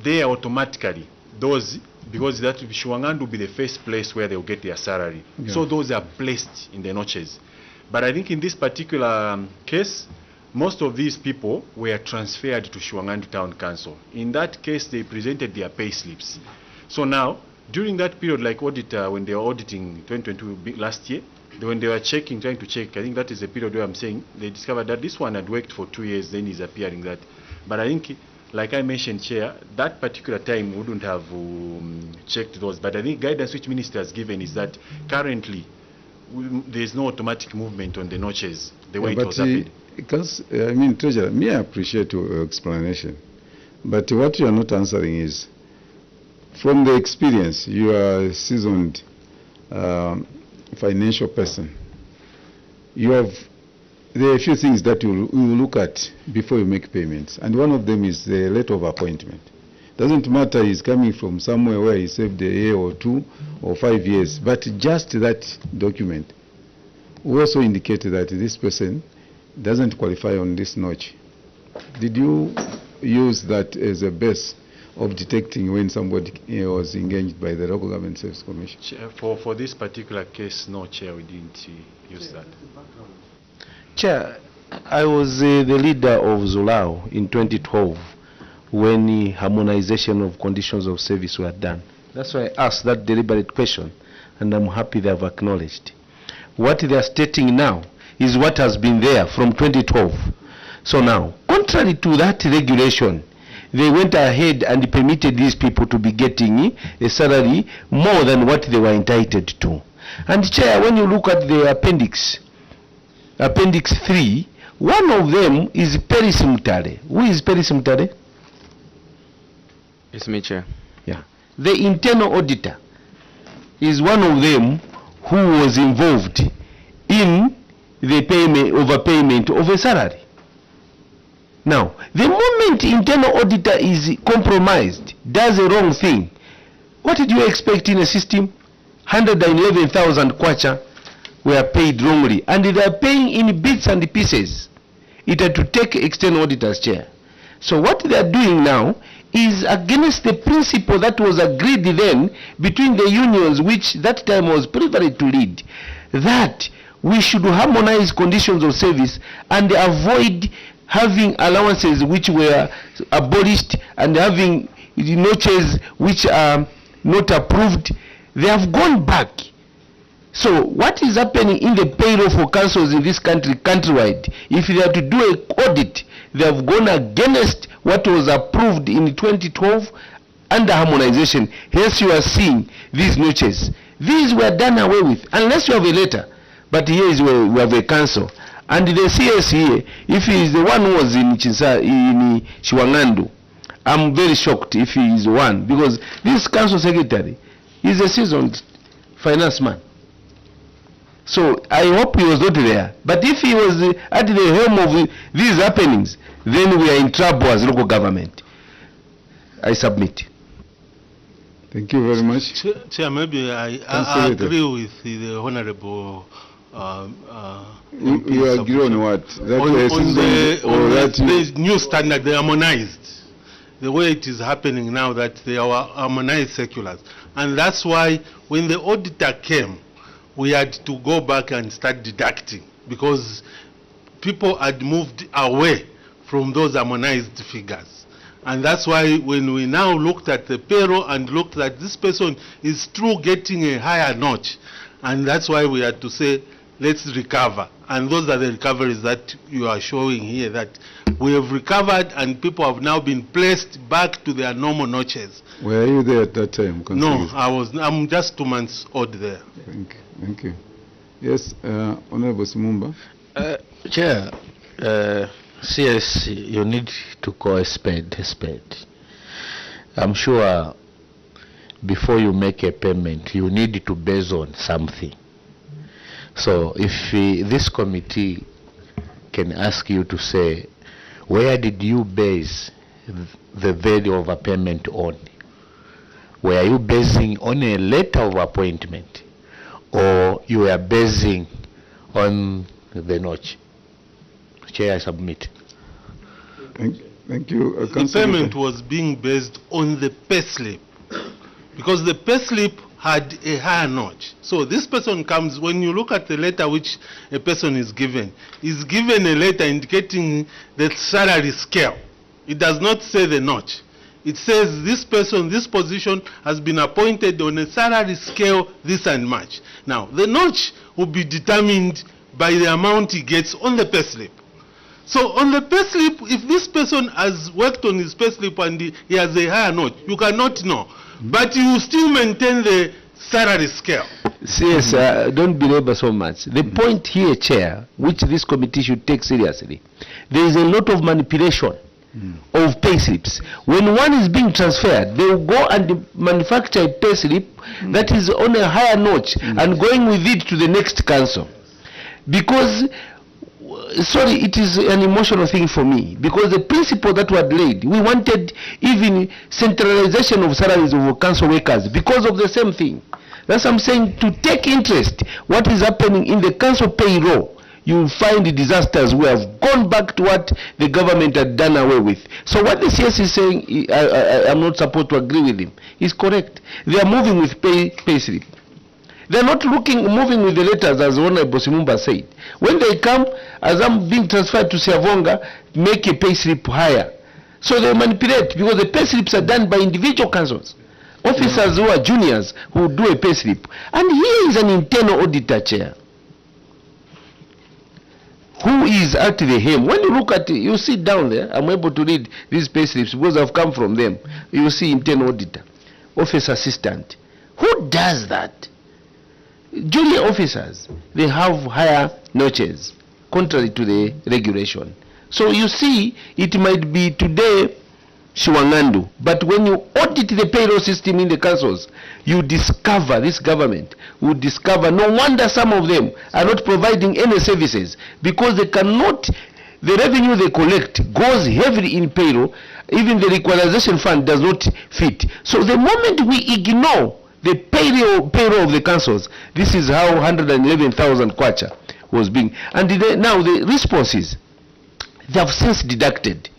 they are automatically, those, because that Shwangandu will be the first place where they'll get their salary. Yeah. So those are placed in the notches. But I think in this particular case, most of these people were transferred to Shwangandu Town Council. In that case, they presented their pay slips. So now, during that period, like auditor, when they were auditing 2022 last year, when they were checking, trying to check, I think that is the period where I'm saying they discovered that this one had worked for 2 years, then is appearing that. But I think, like I mentioned, Chair, that particular time wouldn't have checked those. But I think guidance which Minister has given is that currently there's no automatic movement on the notches the way it was happening. Because, I mean, Treasurer, me, I appreciate your explanation. But what you are not answering is, from the experience, you are a seasoned financial person. There are a few things that you will look at before you make payments. And one of them is the letter of appointment. Doesn't matter he's coming from somewhere where he saved a year or 2 or 5 years, but just that document will also indicate that this person doesn't qualify on this notch. Did you use that as a base of detecting when somebody was engaged by the Local Government Service Commission? Chair, for this particular case, no, Chair, we didn't use that. Chair, I was the leader of Zulao in 2012 when the harmonization of conditions of service were done. That's why I asked that deliberate question, and I'm happy they have acknowledged. What they are stating now is what has been there from 2012. So now, contrary to that regulation, they went ahead and permitted these people to be getting a salary more than what they were entitled to. And Chair, when you look at the Appendix 3, one of them is Peris Mutare. Who is Peris Mutare? It's me, Chair. Yeah. The internal auditor is one of them who was involved in the overpayment of a salary. Now, the moment internal auditor is compromised, does a wrong thing, what did you expect in a system? 111,000 kwacha were paid wrongly, and they are paying in bits and pieces. It had to take external auditor's chair. So what they are doing now is against the principle that was agreed then between the unions, which that time was privileged to lead, that we should harmonize conditions of service and avoid having allowances which were abolished and having notches which are not approved. They have gone back. So what is happening in the payroll for councils in this country, countrywide, if they are to do an audit, they have gone against what was approved in 2012 under harmonization. Hence you are seeing these notches. These were done away with, unless you have a letter. But here is where we have a council. And the CS here, if he is the one who was in Shwangandu, I'm very shocked if he is the one, because this council secretary is a seasoned finance man. So I hope he was not there. But if he was at the helm of these happenings, then we are in trouble as local government. I submit. Thank you very much. Chair, maybe I agree with the Honorable you agree on what? That on the new standard, they harmonized. The way it is happening now, that they are harmonized circulars. And that's why when the auditor came, we had to go back and start deducting, because people had moved away from those harmonized figures. And that's why when we now looked at the payroll and looked at this person is through getting a higher notch, and that's why we had to say, let's recover. And those are the recoveries that you are showing here, that we have recovered and people have now been placed back to their normal notches. Were you there at that time? No, I'm just 2 months old there. Thank you. Yes, Honorable Simumba. Chair, CS, you need to call a spade a spade. I'm sure before you make a payment, you need to base on something. So if this committee can ask you to say, where did you base the value of a payment on? Were you basing on a letter of appointment, or you were basing on the notch? Chair, I submit. Thank you. The payment was being based on the payslip, because the payslip had a higher notch. So this person comes, when you look at the letter which a person is given a letter indicating the salary scale. It does not say the notch. It says this person, this position has been appointed on a salary scale this and much. Now, the notch will be determined by the amount he gets on the payslip. So on the payslip, if this person has worked on his payslip and he has a higher notch, you cannot know. But you still maintain the salary scale. Yes, don't belabor so much. The point here, Chair, which this committee should take seriously, there is a lot of manipulation of payslips. When one is being transferred, they will go and manufacture a payslip that is on a higher notch and going with it to the next council. Because sorry, it is an emotional thing for me, because the principle that was laid, we wanted even centralization of salaries of council workers because of the same thing. That's what I'm saying, to take interest what is happening in the council payroll, you will find the disasters we have gone back to what the government had done away with. So what the CS is saying, I'm not supposed to agree with him, is correct. They are moving with payslip. They're not moving with the letters, as Honorable Simumba said. When they come, as I'm being transferred to Siavonga, make a pay slip higher. So they manipulate, because the pay slips are done by individual councils. Officers who are juniors who do a pay slip. And here is an internal auditor, Chair, who is at the helm. When you look at it, you see down there, I'm able to read these pay slips because I've come from them. You see internal auditor, office assistant. Who does that? Junior officers, they have higher notches, contrary to the regulation. So you see, it might be today Shiwangandu, but when you audit the payroll system in the councils, you discover, this government will discover, no wonder some of them are not providing any services, because they cannot, the revenue they collect goes heavily in payroll, even the equalization fund does not fit. So the moment we ignore the payroll of the councils, this is how 111,000 kwacha was being. And now the responses, they have since deducted.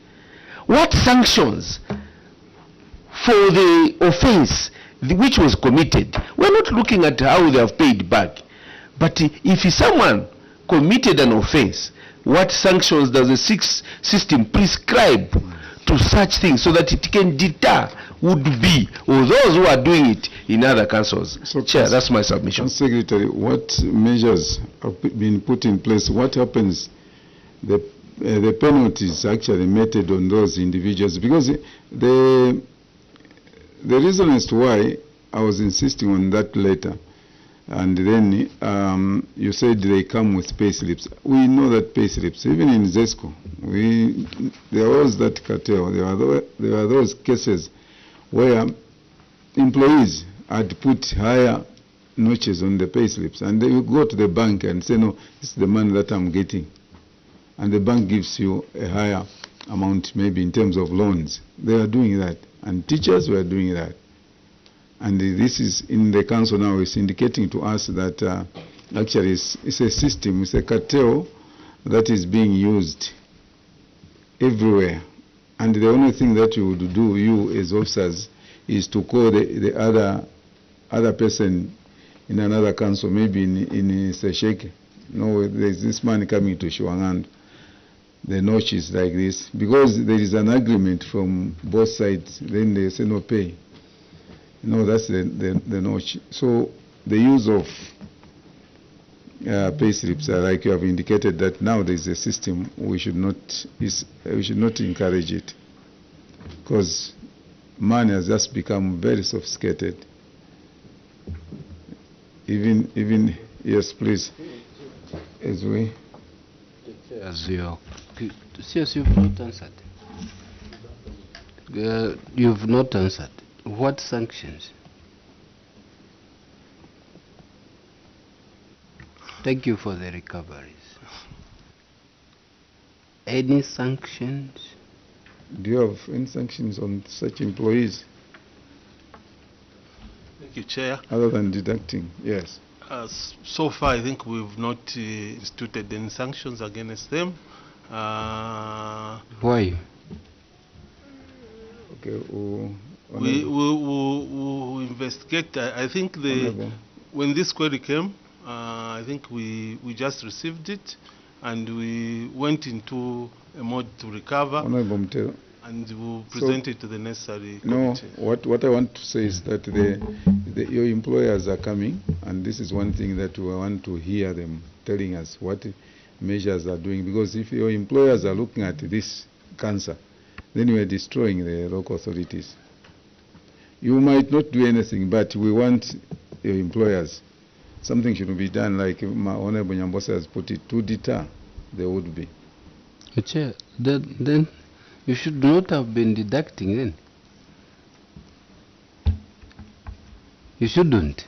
What sanctions for the offense which was committed? We're not looking at how they have paid back. But if someone committed an offense, what sanctions does the system prescribe to such things so that it can deter would be, or those who are doing it in other councils? So, Chair, that's my submission. Secretary, what measures have been put in place? What happens? The penalties actually meted on those individuals, because the reason as to why I was insisting on that letter, and then you said they come with pay slips. We know that pay slips, even in ZESCO, there was that cartel. There were those cases where employees had put higher notches on the pay slips, and they will go to the bank and say, no, this is the money that I'm getting. And the bank gives you a higher amount, maybe in terms of loans. They are doing that, and teachers were doing that. And this is in the council now, is indicating to us that actually it's a system, it's a cartel that is being used everywhere. And the only thing that you would do, you as officers, is to call the other person in another council, maybe in Sesheke. No, there's this man coming to Shiwangandu. the notches like this, because there is an agreement from both sides, then they say no pay. No, that's the notch. So the use of pay slips, like you have indicated, that now there is a system, we should not encourage it, because money has just become very sophisticated. Even yes, please. As we. As you've not answered. You've not answered. What sanctions? Thank you for the recoveries. Any sanctions? Do you have any sanctions on such employees? Thank you, Chair. Other than deducting, yes. So far, I think we've not instituted any sanctions against them. Why? Okay. We investigate. I think when this query came, I think we just received it, and we went into a mode to recover. Honorable Mtelo. And we'll present it to the necessary committee. No, what I want to say is that your employers are coming, and this is one thing that we want to hear them telling us what measures are doing, because if your employers are looking at this cancer, then you are destroying the local authorities. You might not do anything, but we want your employers. Something should be done, like my Honorable Nyambosa has put it, to deter the would-be. Chair, then you should not have been deducting then. You shouldn't.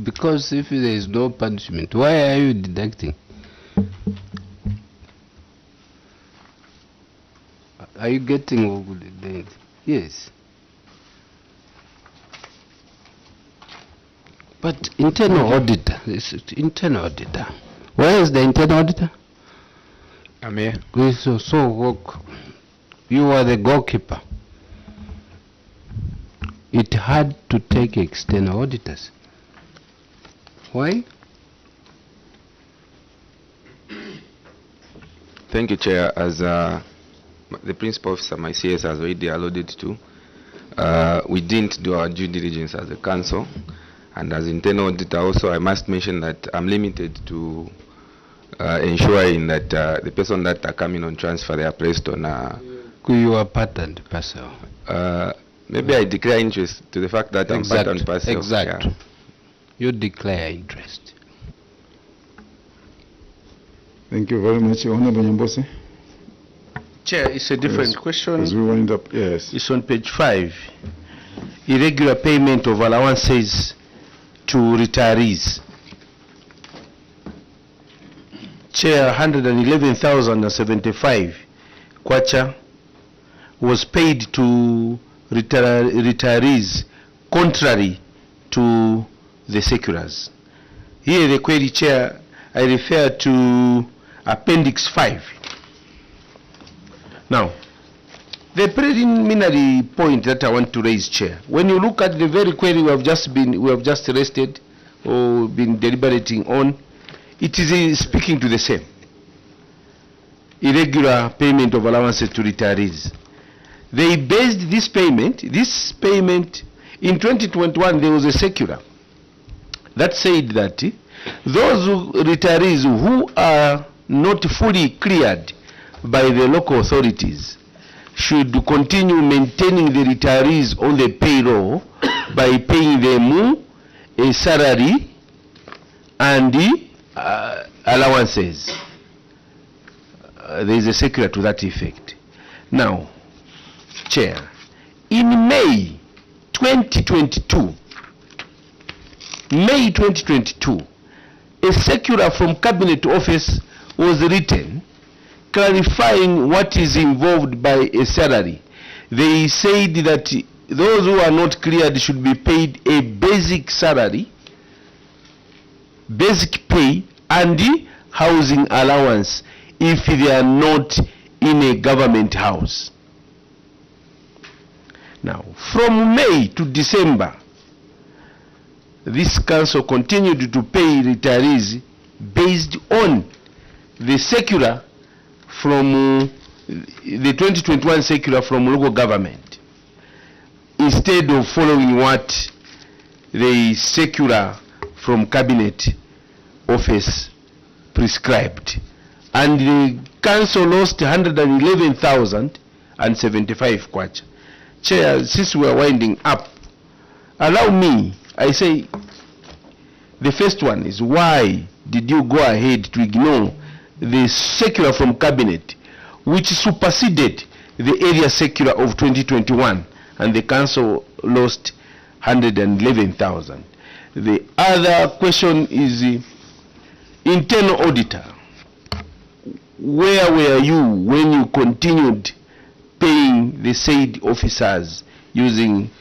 Because if there is no punishment, why are you deducting? Are you getting? Yes. But internal auditor, internal auditor. Where is the internal auditor? I'm here. So you are the goalkeeper. It had to take external auditors. Why? Thank you, Chair. As the principal officer, my CS, has already alluded to, we didn't do our due diligence as a council. And as internal auditor also, I must mention that I'm limited to ensuring that the person that are coming on transfer, they are placed on you are patterned parcel. Maybe I declare interest to the fact that I'm patterned parcel. Exactly. Yeah. You declare interest. Thank you very much, Honorable Nyambose. Chair, it's a different question. As we wind up, yes. It's on page 5. Irregular payment of allowances to retirees. Chair, 111,075 kwacha was paid to retirees contrary to the circulars. Here the query, Chair, I refer to Appendix 5. Now, the preliminary point that I want to raise, Chair, when you look at the very query we have just rested or been deliberating on, it is speaking to the same. Irregular payment of allowances to retirees. They based this payment in 2021, there was a circular that said that those retirees who are not fully cleared by the local authorities should continue maintaining the retirees on the payroll by paying them a salary and allowances. There is a circular to that effect. Now, Chair, in May 2022, a circular from Cabinet Office was written clarifying what is involved by a salary. They said that those who are not cleared should be paid a basic salary, basic pay, and housing allowance if they are not in a government house. Now, from May to December, this council continued to pay retirees based on the circular from the 2021 circular from local government, instead of following what the circular from cabinet office prescribed. And the council lost 111,075 kwacha. Chair, since we are winding up, allow me, I say, the first one is, why did you go ahead to ignore the circular from cabinet which superseded the area circular of 2021, and the council lost 111,000? The other question is internal auditor. Where were you when you continued paying the said officers using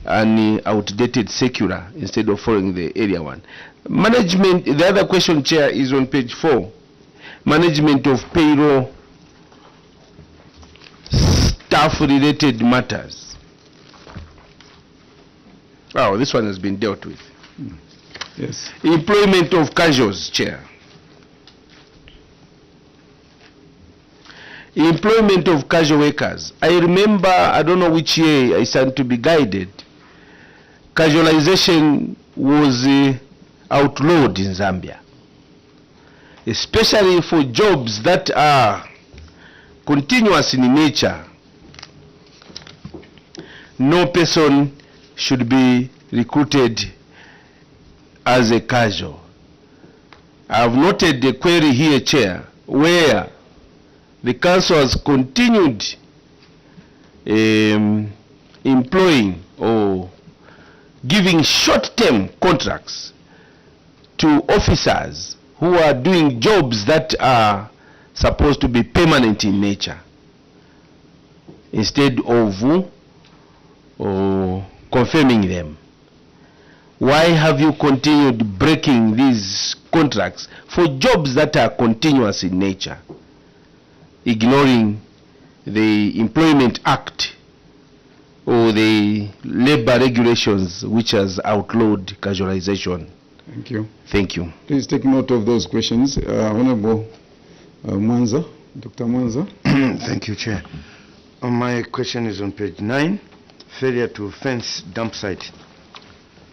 an outdated circular instead of following the area one? Management, the other question, Chair, is on page 4. Management of payroll staff related matters. Oh, this one has been dealt with. Yes. Employment of casuals, Chair. Employment of casual workers. I remember, I don't know which year I started to be guided. Casualization was outlawed in Zambia, especially for jobs that are continuous in nature. No person should be recruited as a casual. I have noted the query here, Chair, where the council has continued employing or giving short-term contracts to officers who are doing jobs that are supposed to be permanent in nature, instead of confirming them. Why have you continued breaking these contracts for jobs that are continuous in nature, ignoring the Employment Act or the labor regulations which has outlawed casualization? Thank you. Thank you. Please take note of those questions. Honorable Mwanza, Dr. Mwanza. Thank you, Chair. My question is on page 9, failure to fence dump site.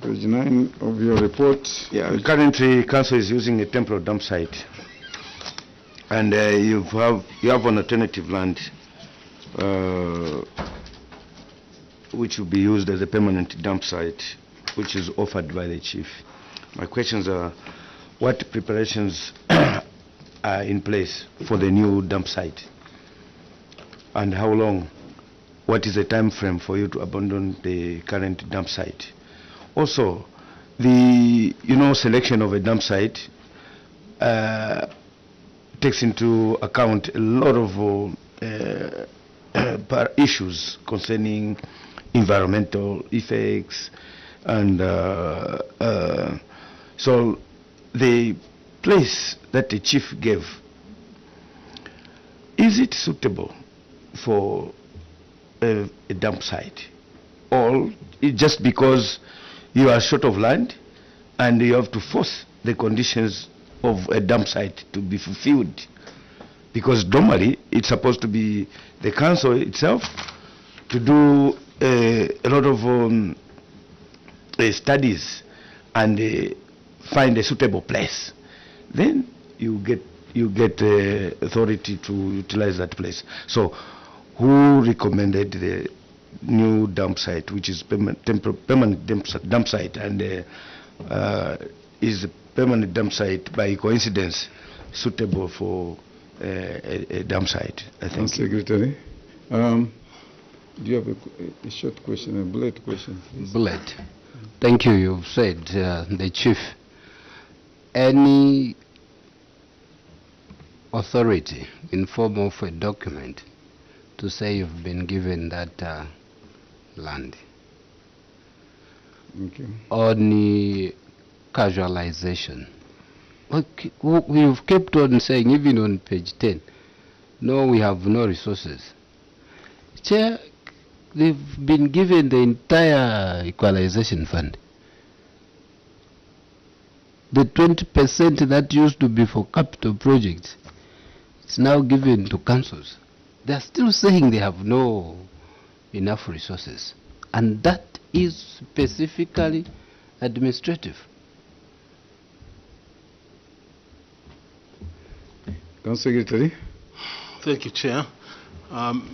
Page 9 of your report. Yeah, currently council is using a temporary dump site, and you have an alternative land which will be used as a permanent dump site, which is offered by the chief. My questions are, what preparations are in place for the new dump site, and how long? What is the time frame for you to abandon the current dump site? Also, the selection of a dump site takes into account a lot of issues concerning environmental effects, and so the place that the chief gave, is it suitable for a dump site, or it just because you are short of land and you have to force the conditions of a dump site to be fulfilled? Because normally it's supposed to be the council itself to do a lot of studies and find a suitable place. Then you get authority to utilize that place. So who recommended the new dump site, which is permanent dump site, and is a permanent dump site by coincidence suitable for a dump site? I think. Secretary, do you have a short question, a bullet question? Please? Bullet. Thank you. You've said the chief. Any authority in form of a document to say you've been given that land? Thank you. On the casualization, we've kept on saying, even on page 10, no, we have no resources. Chair, they've been given the entire equalization fund. The 20% that used to be for capital projects, It's now given to councils. They are still saying they have no enough resources. And that is specifically administrative. Council Secretary. Thank you, Chair.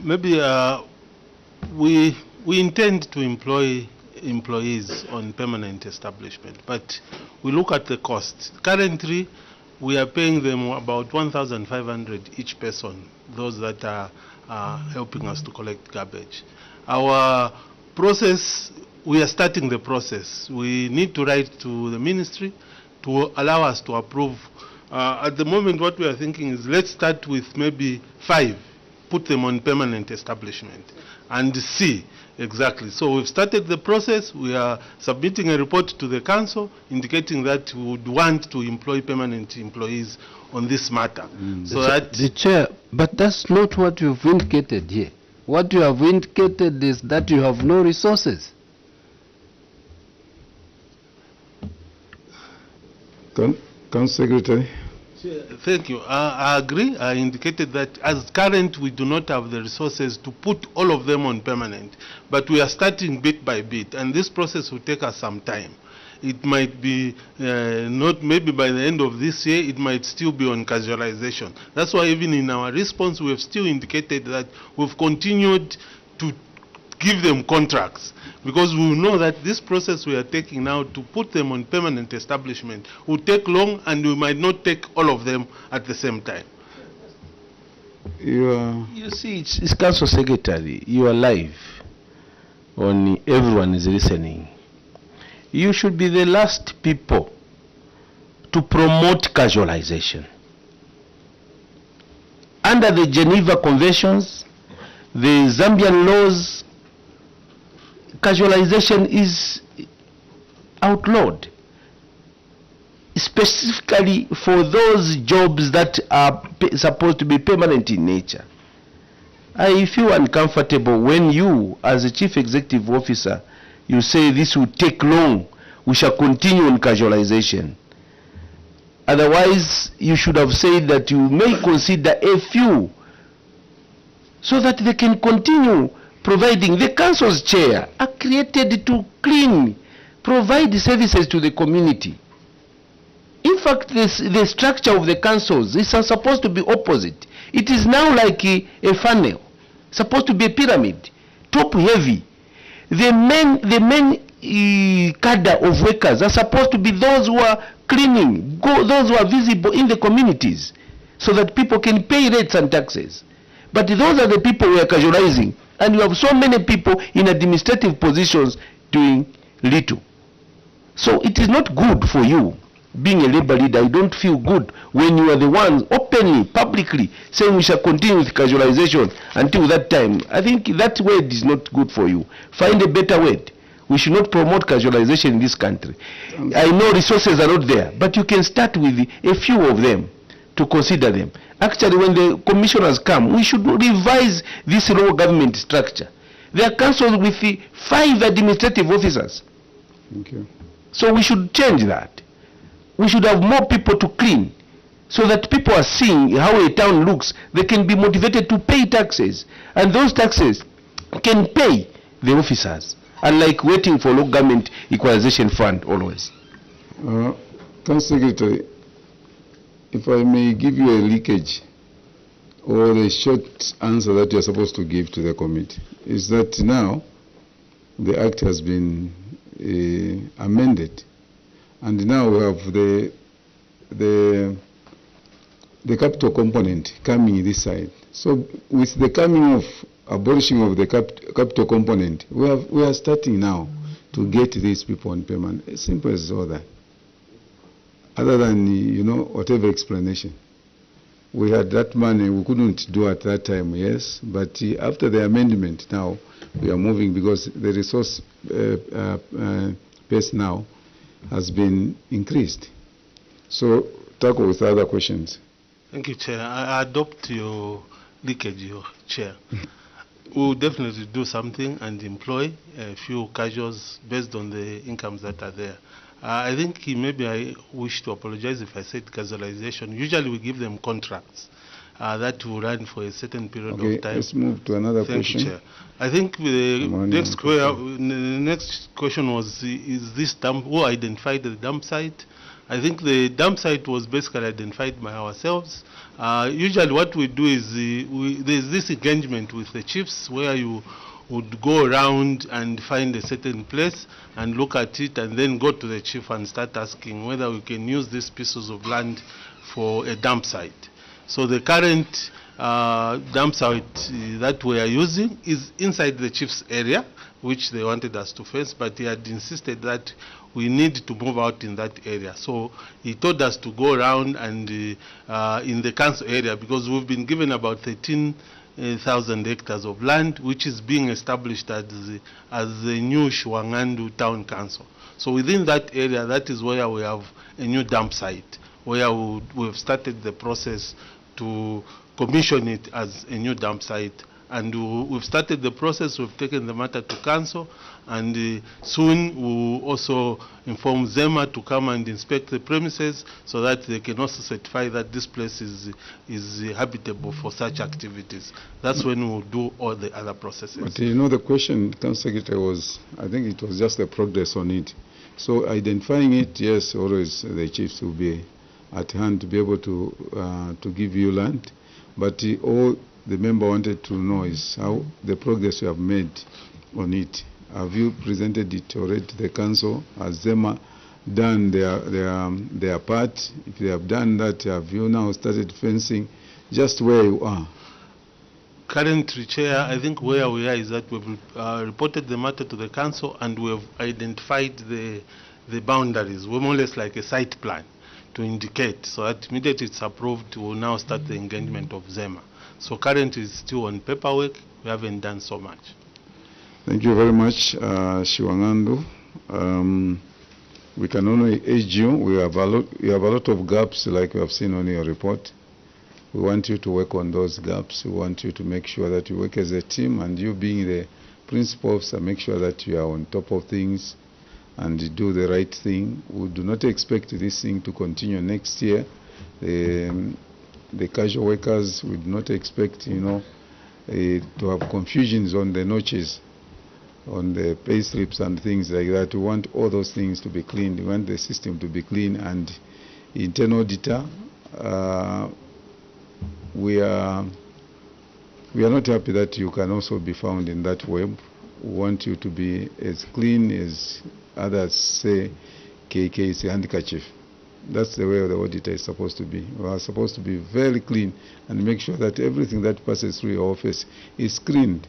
Maybe we intend to employ employees on permanent establishment, but we look at the cost. Currently, we are paying them about 1,500 each person, those that are helping us to collect garbage. Our process, we are starting the process. We need to write to the ministry to allow us to approve. At the moment, what we are thinking is let's start with maybe 5, put them on permanent establishment, and see exactly. So we've started the process. We are submitting a report to the council indicating that we would want to employ permanent employees on this matter. So that the chair, but that's not what you've indicated here. What you have indicated is that you have no resources. Council Secretary. Thank you. I agree. I indicated that as current, we do not have the resources to put all of them on permanent, but we are starting bit by bit, and this process will take us some time. It might be not maybe by the end of this year, it might still be on casualization. That's why even in our response, we have still indicated that we've continued to give them contracts, because we know that this process we are taking now to put them on permanent establishment will take long, and we might not take all of them at the same time. You see, it's Council Secretary, you are live, on everyone is listening. You should be the last people to promote casualization. Under the Geneva Conventions, the Zambian laws, casualization is outlawed, specifically for those jobs that are supposed to be permanent in nature. I feel uncomfortable when you, as a chief executive officer, you say this will take long, we shall continue on casualization. Otherwise, you should have said that you may consider a few so that they can continue providing. The council's chair are created to clean, provide services to the community. In fact, the structure of the councils is supposed to be opposite. It is now like a funnel, supposed to be a pyramid, top heavy. The main cadre of workers are supposed to be those who are cleaning, those who are visible in the communities, so that people can pay rates and taxes. But those are the people we are casualizing, and you have so many people in administrative positions doing little. So it is not good for you, being a labor leader. I don't feel good when you are the ones openly, publicly saying we shall continue with casualization until that time. I think that word is not good for you. Find a better word. We should not promote casualization in this country. I know resources are not there, but you can start with a few of them to consider them. Actually, when the commissioners come, we should revise this local government structure. There are councils with 5 administrative officers. Thank you. So we should change that. We should have more people to clean, so that people are seeing how a town looks. They can be motivated to pay taxes, and those taxes can pay the officers, unlike waiting for local government equalization fund always. Council Secretary, if I may give you a leakage or a short answer that you are supposed to give to the committee, is that now the act has been amended, and now we have the capital component coming this side. So with the coming of abolishing of the capital component, we are starting now to get these people on payment. As simple as all that. Other than, you know, whatever explanation. We had that money, we couldn't do at that time, yes, but after the amendment now, we are moving because the resource base now has been increased. So, tackle with other questions. Thank you, Chair. I adopt your leakage, your Chair. We'll definitely do something and employ a few casuals based on the incomes that are there. I think maybe I wish to apologize if I said casualization. Usually we give them contracts. that will run for a certain period Okay, of time. let's move to another Thank question. you, Chair. I think the next, question. the next question was, is this dump, who identified the dump site? I think the dump site was basically identified by ourselves. Usually what we do is there's this engagement with the chiefs where you would go around and find a certain place and look at it and then go to the chief and start asking whether we can use these pieces of land for a dump site. So the current dump site that we are using is inside the chief's area, which they wanted us to fence, but he had insisted that we need to move out in that area. So he told us to go around and in the council area, because we've been given about 13,000 hectares of land, which is being established as the new Shwangandu Town Council. So within that area, that is where we have a new dump site, where we've started the process to commission it as a new dump site. And we've started the process, we've taken the matter to council, and soon we'll also inform ZEMA to come and inspect the premises so that they can also certify that this place is habitable for such activities. That's when we'll do all the other processes. But you know, the question, Council Secretary, was, I think it was just the progress on it. So identifying it, yes, always the chiefs will be at hand to be able to give you land. But all the member wanted to know is how the progress you have made on it. Have you presented it already to the council? Has ZEMA done their part? If they have done that, have you now started fencing just where you are? Currently, Chair, I think where we are is that we've reported the matter to the council and we've identified the boundaries. We're more or less like a site plan to indicate, so that immediately it's approved, we'll now start the engagement of ZEMA. So currently it's still on paperwork, we haven't done so much. Thank you very much, Shwangandu. We can only urge you, you have a lot of gaps like we have seen on your report. We want you to work on those gaps. We want you to make sure that you work as a team, and you being the principal officer, make sure that you are on top of things and do the right thing. We do not expect this thing to continue next year. The casual workers would not expect, to have confusions on the notches, on the pay slips and things like that. We want all those things to be clean. We want the system to be clean. And internal auditor, we are not happy that you can also be found in that web. We want you to be as clean as others say KK is a handkerchief. That's the way the auditor is supposed to be. We are supposed to be very clean and make sure that everything that passes through your office is screened.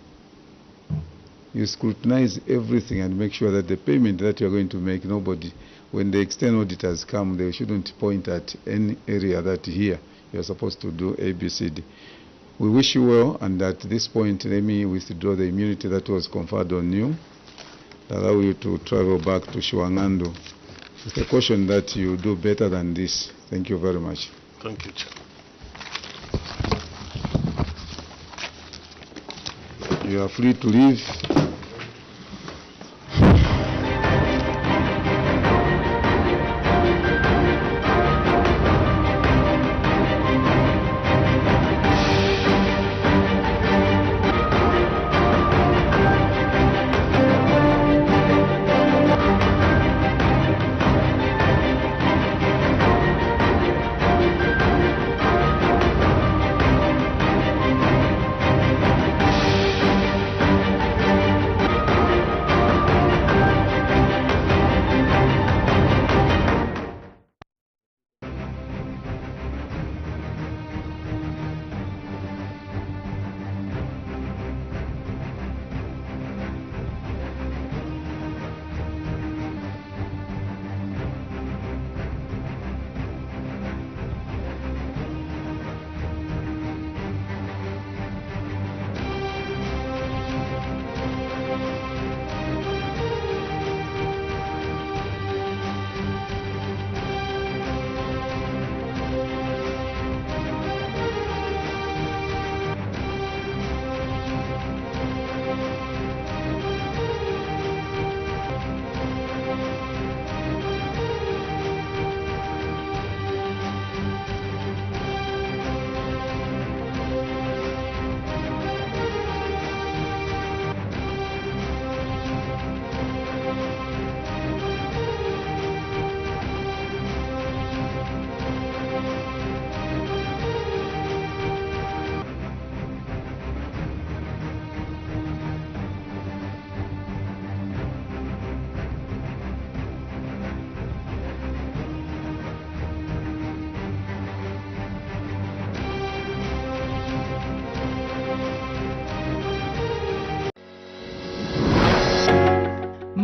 You scrutinize everything and make sure that the payment that you're going to make, nobody, when the external auditors come, they shouldn't point at any area that here you're supposed to do ABCD. We wish you well, and at this point, let me withdraw the immunity that was conferred on you, allow you to travel back to Shwangandu. It's a caution that you do better than this. Thank you very much. Thank you, Chair. You are free to leave.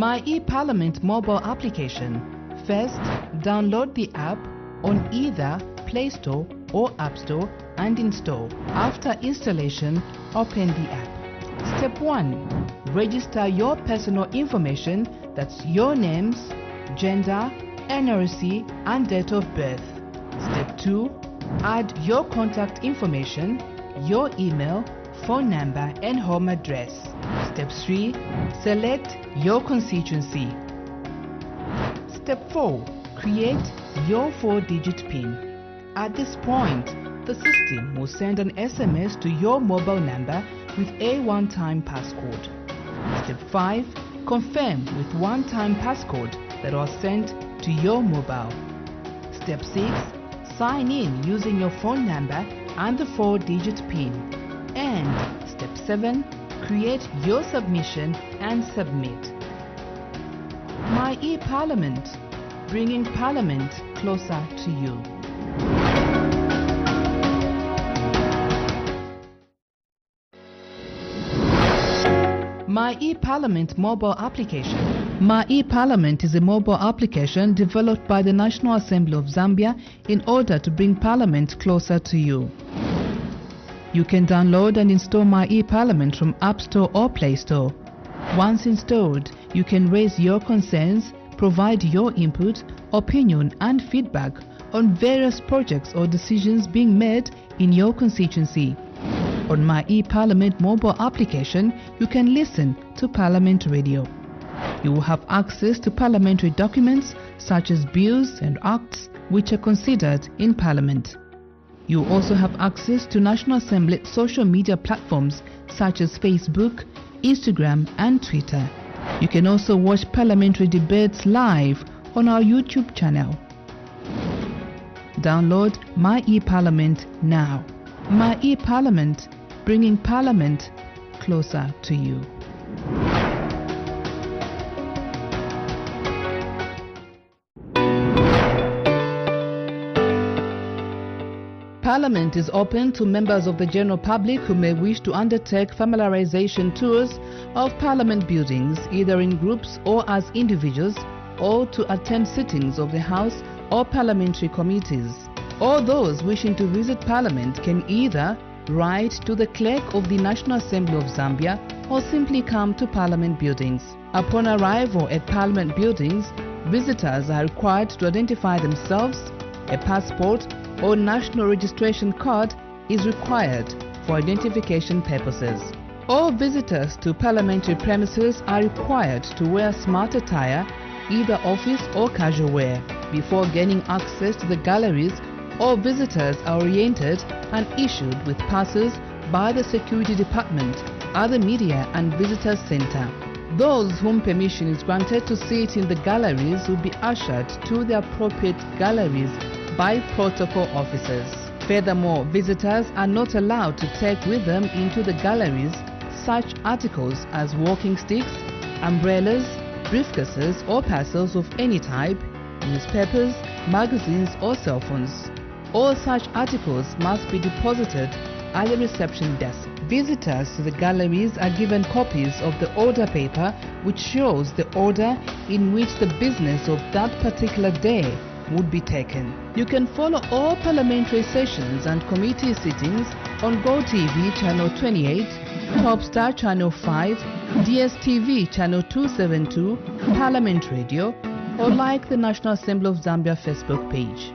My eParlament mobile application. First, download the app on either Play Store or App Store and install. After installation, open the app. Step 1. Register your personal information, that's your names, gender, NRC, and date of birth. Step 2. Add your contact information, your email, phone number, and home address. Step 3. Select your constituency. Step 4. Create your 4-digit PIN. At this point, the system will send an SMS to your mobile number with a one-time passcode. Step 5. Confirm with one-time passcode that was sent to your mobile. Step 6. Sign in using your phone number and the 4-digit PIN. And Step 7. Create your submission and submit. My eParlament, bringing Parliament closer to you. My eParlament mobile application. My eParlament is a mobile application developed by the National Assembly of Zambia in order to bring Parliament closer to you. You can download and install My eParlament from App Store or Play Store. Once installed, you can raise your concerns, provide your input, opinion and feedback on various projects or decisions being made in your constituency. On My eParlament mobile application, you can listen to Parliament Radio. You will have access to parliamentary documents such as bills and acts which are considered in Parliament. You will also have access to National Assembly social media platforms such as Facebook, Instagram and Twitter. You can also watch parliamentary debates live on our YouTube channel. Download My eParlament now. My eParlament, bringing Parliament closer to you. Parliament is open to members of the general public who may wish to undertake familiarization tours of Parliament buildings, either in groups or as individuals, or to attend sittings of the House or parliamentary committees. All those wishing to visit Parliament can either write to the Clerk of the National Assembly of Zambia or simply come to Parliament buildings. Upon arrival at Parliament buildings, visitors are required to identify themselves. A passport or national registration card is required for identification purposes. All visitors to parliamentary premises are required to wear smart attire, either office or casual wear. Before gaining access to the galleries, all visitors are oriented and issued with passes by the Security Department at the Media and Visitors Center. Those whom permission is granted to sit in the galleries will be ushered to the appropriate galleries by protocol officers. Furthermore, visitors are not allowed to take with them into the galleries such articles as walking sticks, umbrellas, briefcases or parcels of any type, newspapers, magazines or cell phones. All such articles must be deposited at the reception desk. Visitors to the galleries are given copies of the order paper which shows the order in which the business of that particular day would be taken. You can follow all parliamentary sessions and committee sittings on GoTV Channel 28, Topstar Channel 5, DSTV Channel 272, Parliament Radio, or like the National Assembly of Zambia Facebook page.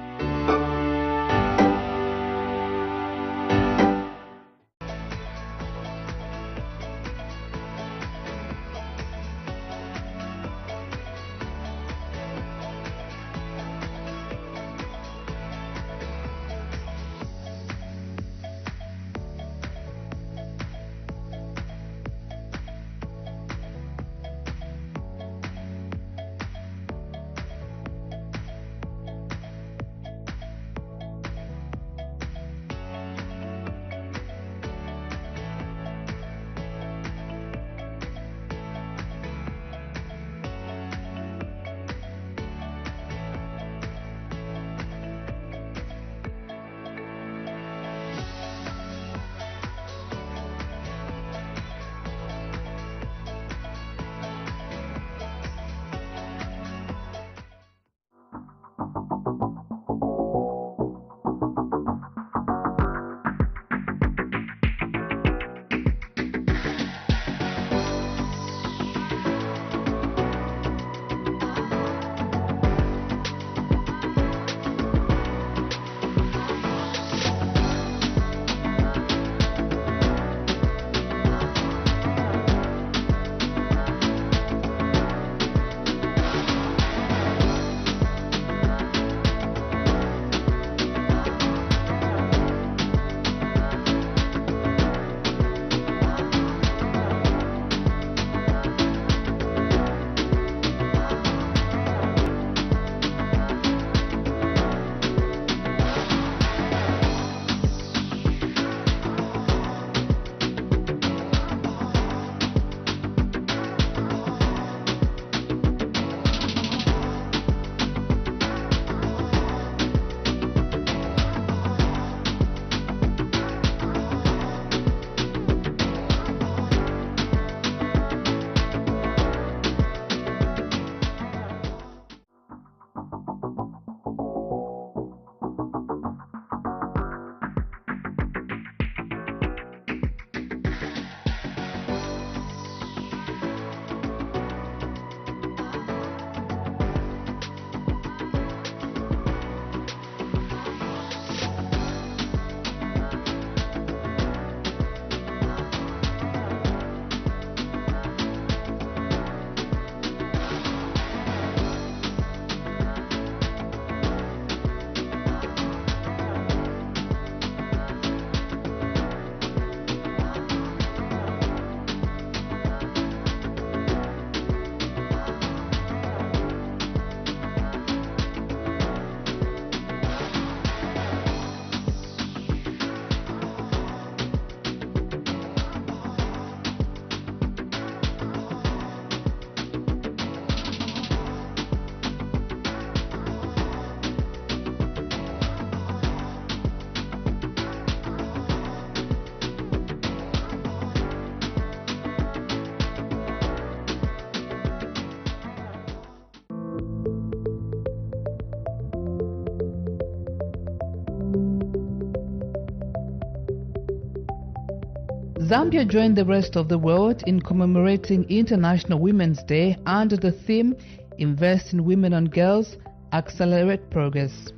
Zambia joined the rest of the world in commemorating International Women's Day under the theme Invest in Women and Girls, Accelerate Progress.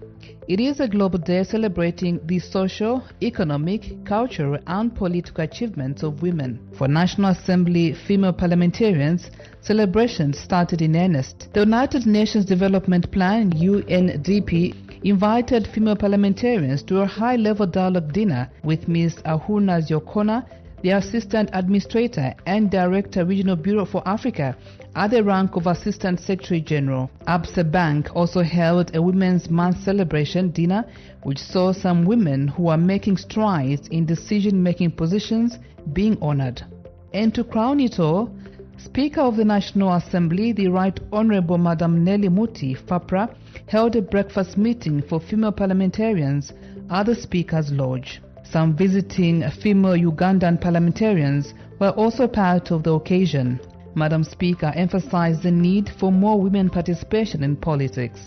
It is a global day celebrating the social, economic, cultural and political achievements of women. For National Assembly female parliamentarians, celebrations started in earnest. The United Nations Development Plan, UNDP, invited female parliamentarians to a high-level dialogue dinner with Ms. Ahuna Ziokona, the Assistant Administrator and Director, Regional Bureau for Africa, at the rank of Assistant Secretary General. Absa Bank also held a Women's Month celebration dinner, which saw some women who are making strides in decision-making positions being honored. And to crown it all, Speaker of the National Assembly, the Right Honorable Madam Nelly Muti Fapra, held a breakfast meeting for female parliamentarians at the Speaker's Lodge. Some visiting female Ugandan parliamentarians were also part of the occasion. Madam Speaker emphasized the need for more women participation in politics.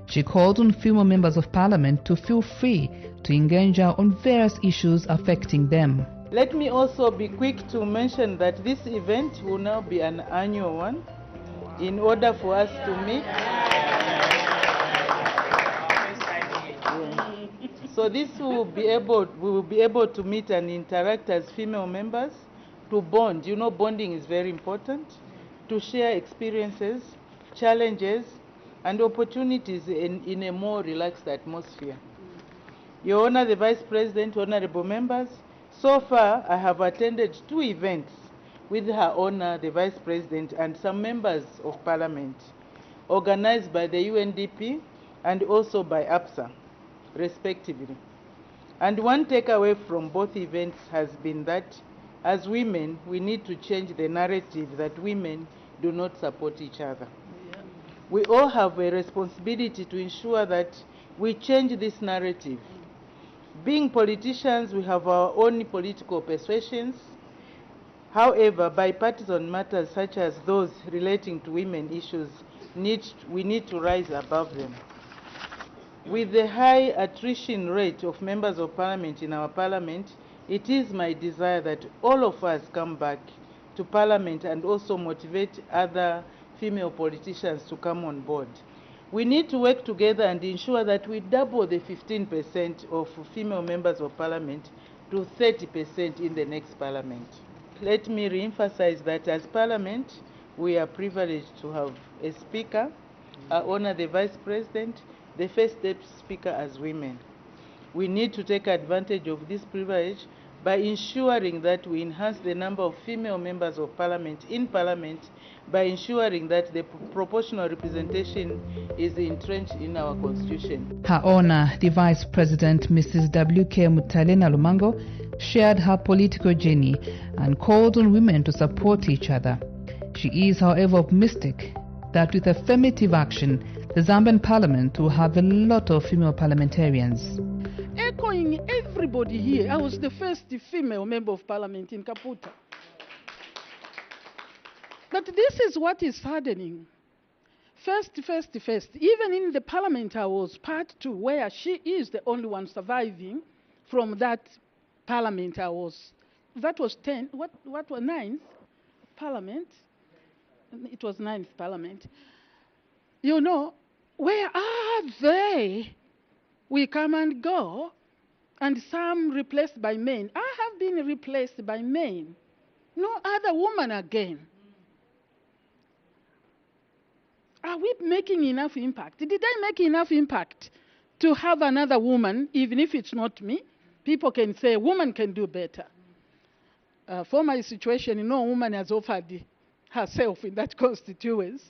She called on female members of parliament to feel free to engage on various issues affecting them. Let me also be quick to mention that this event will now be an annual one in order for us to meet. So this we will be able to meet and interact as female members, to bond. You know, bonding is very important, to share experiences, challenges, and opportunities in a more relaxed atmosphere. Your Honor, the Vice President, honorable members, so far I have attended 2 events with Her Honor, the Vice President, and some members of Parliament, organized by the UNDP and also by APSA, respectively. And one takeaway from both events has been that as women, we need to change the narrative that women do not support each other. Yeah. We all have a responsibility to ensure that we change this narrative. Being politicians, we have our own political persuasions. However, bipartisan matters such as those relating to women issues, we need to rise above them. With the high attrition rate of members of parliament in our parliament, it is my desire that all of us come back to parliament and also motivate other female politicians to come on board. We need to work together and ensure that we double the 15% of female members of parliament to 30% in the next parliament. Let me re-emphasize that as parliament, we are privileged to have a speaker, I honor the vice president, the first deputy speaker as women. We need to take advantage of this privilege by ensuring that we enhance the number of female members of parliament in parliament, by ensuring that the proportional representation is entrenched in our constitution. Her Honor, the Vice President, Mrs. W.K. Mutalena Lumango, shared her political journey and called on women to support each other. She is, however, optimistic that with affirmative action, the Zambian parliament will have a lot of female parliamentarians. Echoing everybody here, I was the first female member of parliament in Kaputa. But this is what is saddening. First. Even in the parliament, I was part 2, where she is the only one surviving from that parliament. That was 10, what was 9th parliament? It was 9th parliament. You know, where are they? We come and go, and some replaced by men. I have been replaced by men. No other woman again. Are we making enough impact? Did I make enough impact to have another woman, even if it's not me? People can say a woman can do better. For my situation, no woman has offered herself in that constituency.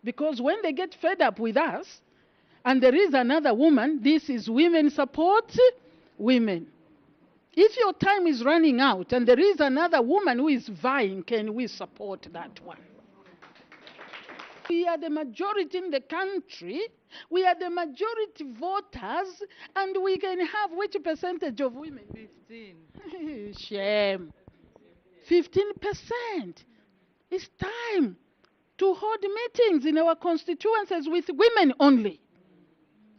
Because when they get fed up with us, and there is another woman, this is women support women. If your time is running out and there is another woman who is vying, can we support that one? We are the majority in the country, we are the majority voters, and we can have which percentage of women? 15. Shame. 15%. It's time to hold meetings in our constituencies with women only,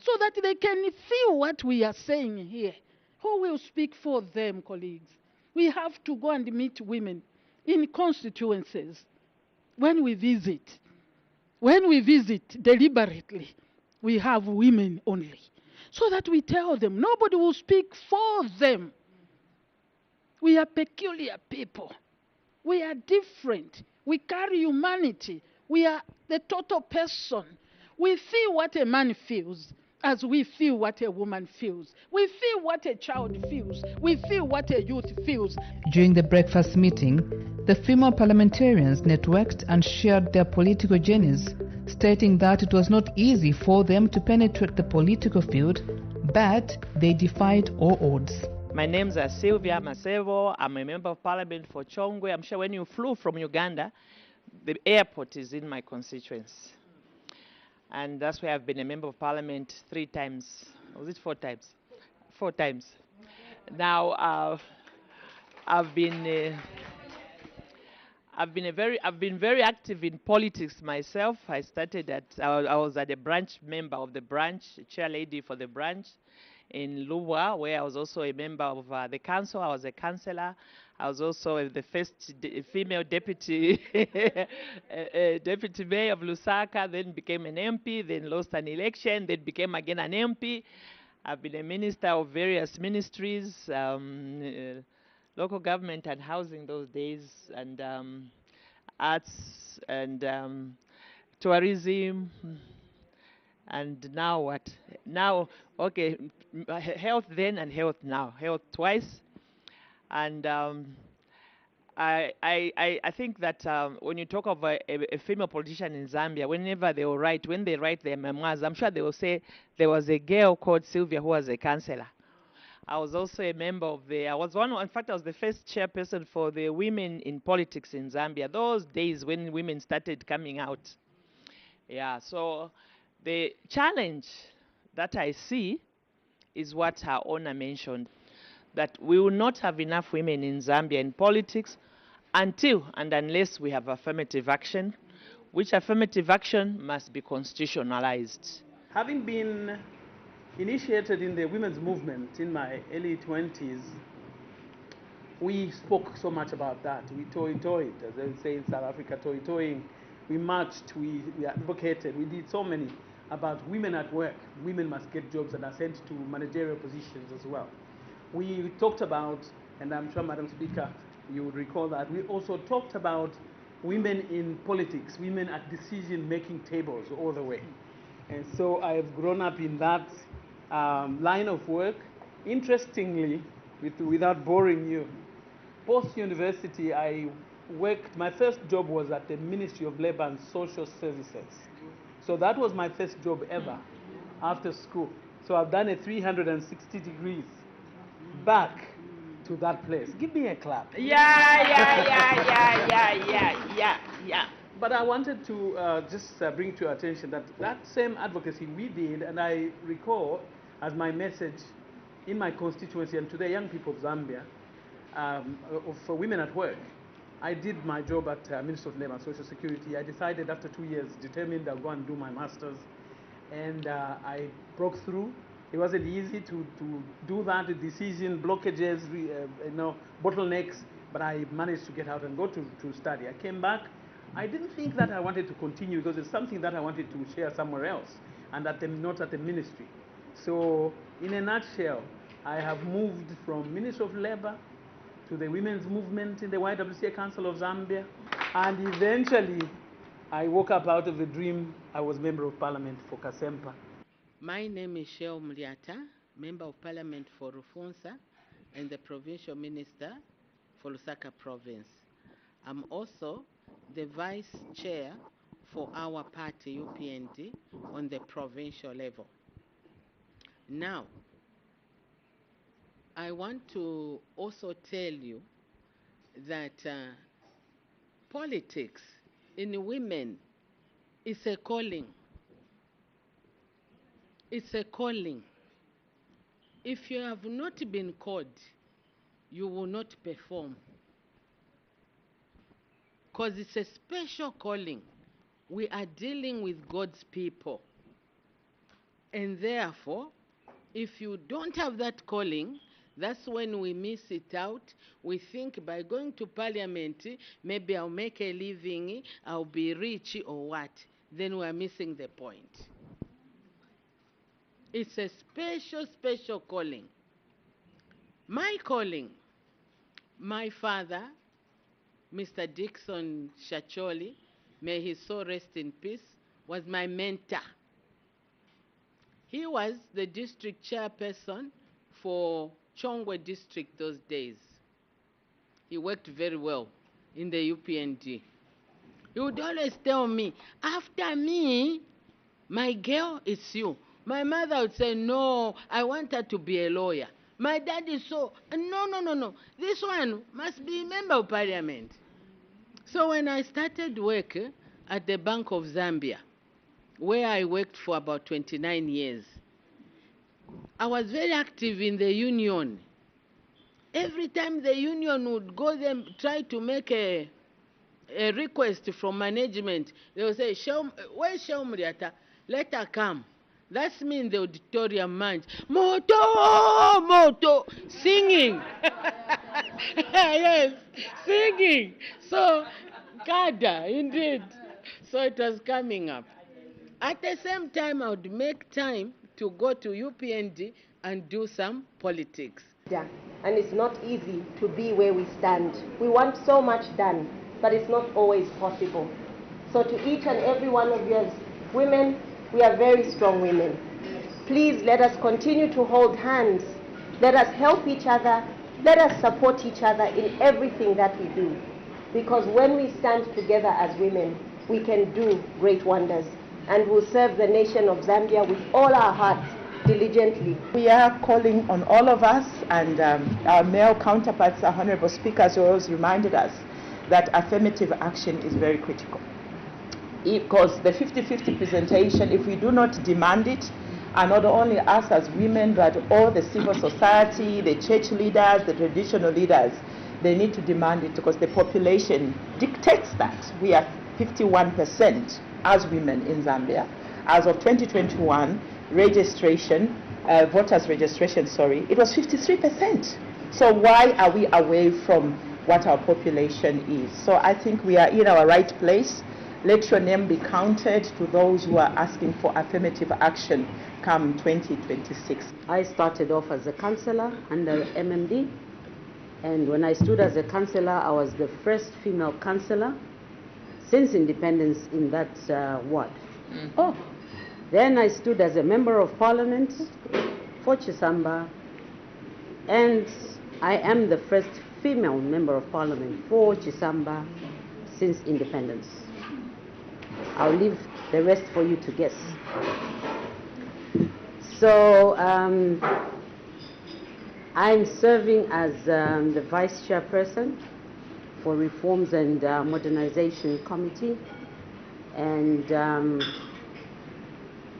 so that they can feel what we are saying here. Who will speak for them, colleagues? We have to go and meet women in constituencies when we visit. When we visit deliberately, we have women only, so that we tell them nobody will speak for them. We are peculiar people. We are different. We carry humanity. We are the total person. We feel what a man feels as we feel what a woman feels. We feel what a child feels. We feel what a youth feels. During the breakfast meeting, the female parliamentarians networked and shared their political journeys, stating that it was not easy for them to penetrate the political field, but they defied all odds. My name's Sylvia Masevo. I'm a member of parliament for Chongwe. I'm sure when you flew from Uganda, the airport is in my constituency. And that's where I've been a member of parliament 3 times. Was it 4 times? 4 times. Now, I've been very active in politics myself. I started I was at a branch member of the branch, chair lady for the branch in Lubwa, where I was also a member of the council. I was a councillor. I was also the first female deputy deputy mayor of Lusaka, then became an MP, then lost an election, then became again an MP. I've been a minister of various ministries, local government and housing those days, and arts and tourism. And now what? Now, okay, health then and health now. Health twice. And I think that when you talk of a female politician in Zambia, whenever they will write, when they write their memoirs, I'm sure they will say there was a girl called Sylvia who was a councillor. I was also a member of I was in fact, I was the first chairperson for the women in politics in Zambia, those days when women started coming out. Yeah, so the challenge that I see is what her owner mentioned, that we will not have enough women in Zambia in politics until and unless we have affirmative action, which affirmative action must be constitutionalized. Having been initiated in the women's movement in my early 20s, we spoke so much about that. We toy-toyed, as they would say in South Africa, toy-toying. We marched, we advocated, we did so many about women at work. Women must get jobs and are sent to managerial positions as well. We talked about, and I'm sure, Madam Speaker, you would recall that, we also talked about women in politics, women at decision-making tables all the way. And so I have grown up in that line of work. Interestingly, without boring you, post-university I worked, my first job was at the Ministry of Labor and Social Services. So that was my first job ever after school. So I've done a 360 degrees back to that place. Give me a clap. Yeah. But I wanted to just bring to your attention that that same advocacy we did, and I recall as my message in my constituency and to the young people of Zambia, for women at work. I did my job at Ministry of Labor and Social Security. I decided after 2 years, determined I'll go and do my master's, and I broke through. It wasn't easy to do that, the decision, blockages, bottlenecks, but I managed to get out and go to study. I came back. I didn't think that I wanted to continue because it's something that I wanted to share somewhere else, and not at the ministry. So, in a nutshell, I have moved from Ministry of Labor to the women's movement in the YWCA Council of Zambia, and eventually I woke up out of the dream. I was member of parliament for Kasempa. My name is Sheo Mliata, member of parliament for Rufunsa and the provincial minister for Lusaka province. I'm also the vice chair for our party, UPND, on the provincial level. Now, I want to also tell you that politics in women is a calling. It's a calling. If you have not been called, you will not perform. Because it's a special calling. We are dealing with God's people. And therefore, if you don't have that calling, That's when we miss it out. We think by going to parliament, maybe I'll make a living, I'll be rich or what. Then we're missing the point. It's a special, special calling. My calling, my father, Mr. Dixon Shacholi, may his soul rest in peace, was my mentor. He was the district chairperson for Chongwe district those days. He worked very well in the UPND. He would always tell me, after me, my girl, it's you. My mother would say, no, I want her to be a lawyer. My dad is so, no. This one must be a member of parliament. So when I started work at the Bank of Zambia, where I worked for about 29 years, I was very active in the union. Every time the union would go there, try to make a request from management, they would say, where's Muriata? Let her come. That's me in the auditorium, man. Moto, singing. Yes, singing. So, Kada, indeed. So it was coming up. At the same time, I would make time to go to UPND and do some politics. Yeah, and it's not easy to be where we stand. We want so much done, but it's not always possible. So to each and every one of you as women, we are very strong women. Please let us continue to hold hands. Let us help each other. Let us support each other in everything that we do. Because when we stand together as women, we can do great wonders. And we'll serve the nation of Zambia with all our hearts, diligently. We are calling on all of us, and our male counterparts, our Honorable Speaker, has always reminded us that affirmative action is very critical. Because the 50-50 presentation, if we do not demand it, and not only us as women, but all the civil society, the church leaders, the traditional leaders, they need to demand it because the population dictates that. We are 51% as women in Zambia. As of 2021, voters registration, it was 53%. So why are we away from what our population is? So I think we are in our right place. Let your name be counted to those who are asking for affirmative action come 2026. I started off as a councillor under MMD, and when I stood as a councillor, I was the first female councillor since independence in that ward. Then I stood as a member of parliament for Chisamba, and I am the first female member of parliament for Chisamba since independence. I'll leave the rest for you to guess. So I'm serving as the vice chairperson for Reforms and Modernization Committee, and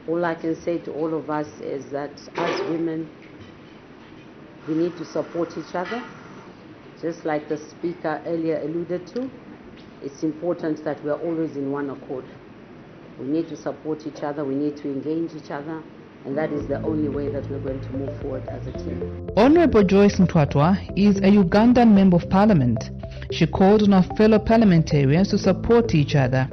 all I can say to all of us is that as women, we need to support each other. Just like the speaker earlier alluded to, it's important that we are always in one accord. We need to support each other, we need to engage each other, and that is the only way that we're going to move forward as a team. Honorable Joyce Mtwatwa is a Ugandan Member of Parliament. She called on her fellow parliamentarians to support each other.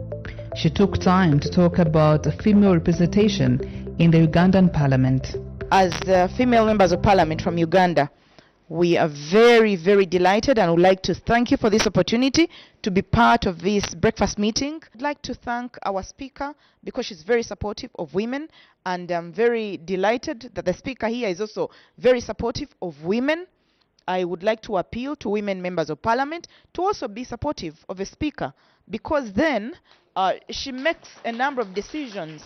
She took time to talk about female representation in the Ugandan Parliament. As female members of Parliament from Uganda, we are very, very delighted and would like to thank you for this opportunity to be part of this breakfast meeting. I'd like to thank our speaker because she's very supportive of women, and I'm very delighted that the speaker here is also very supportive of women. I would like to appeal to women members of Parliament to also be supportive of a speaker, because then she makes a number of decisions.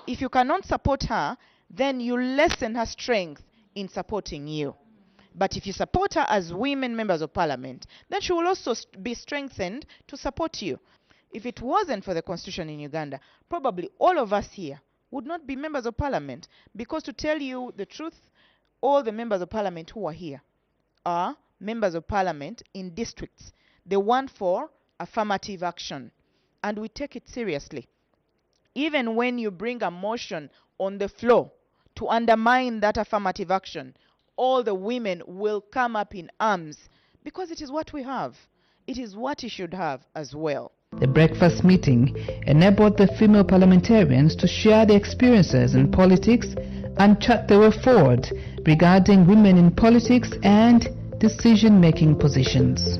If you cannot support her, then you lessen her strength in supporting you. But if you support her as women members of Parliament, then she will also be strengthened to support you. If it wasn't for the constitution in Uganda, probably all of us here would not be members of Parliament, because to tell you the truth, all the members of Parliament who are here are members of Parliament in districts. They want for affirmative action, and we take it seriously. Even when you bring a motion on the floor to undermine that affirmative action, all the women will come up in arms, because it is what we have. It is what you should have as well. The breakfast meeting enabled the female parliamentarians to share their experiences in politics and chart the way forward regarding women in politics and decision-making positions.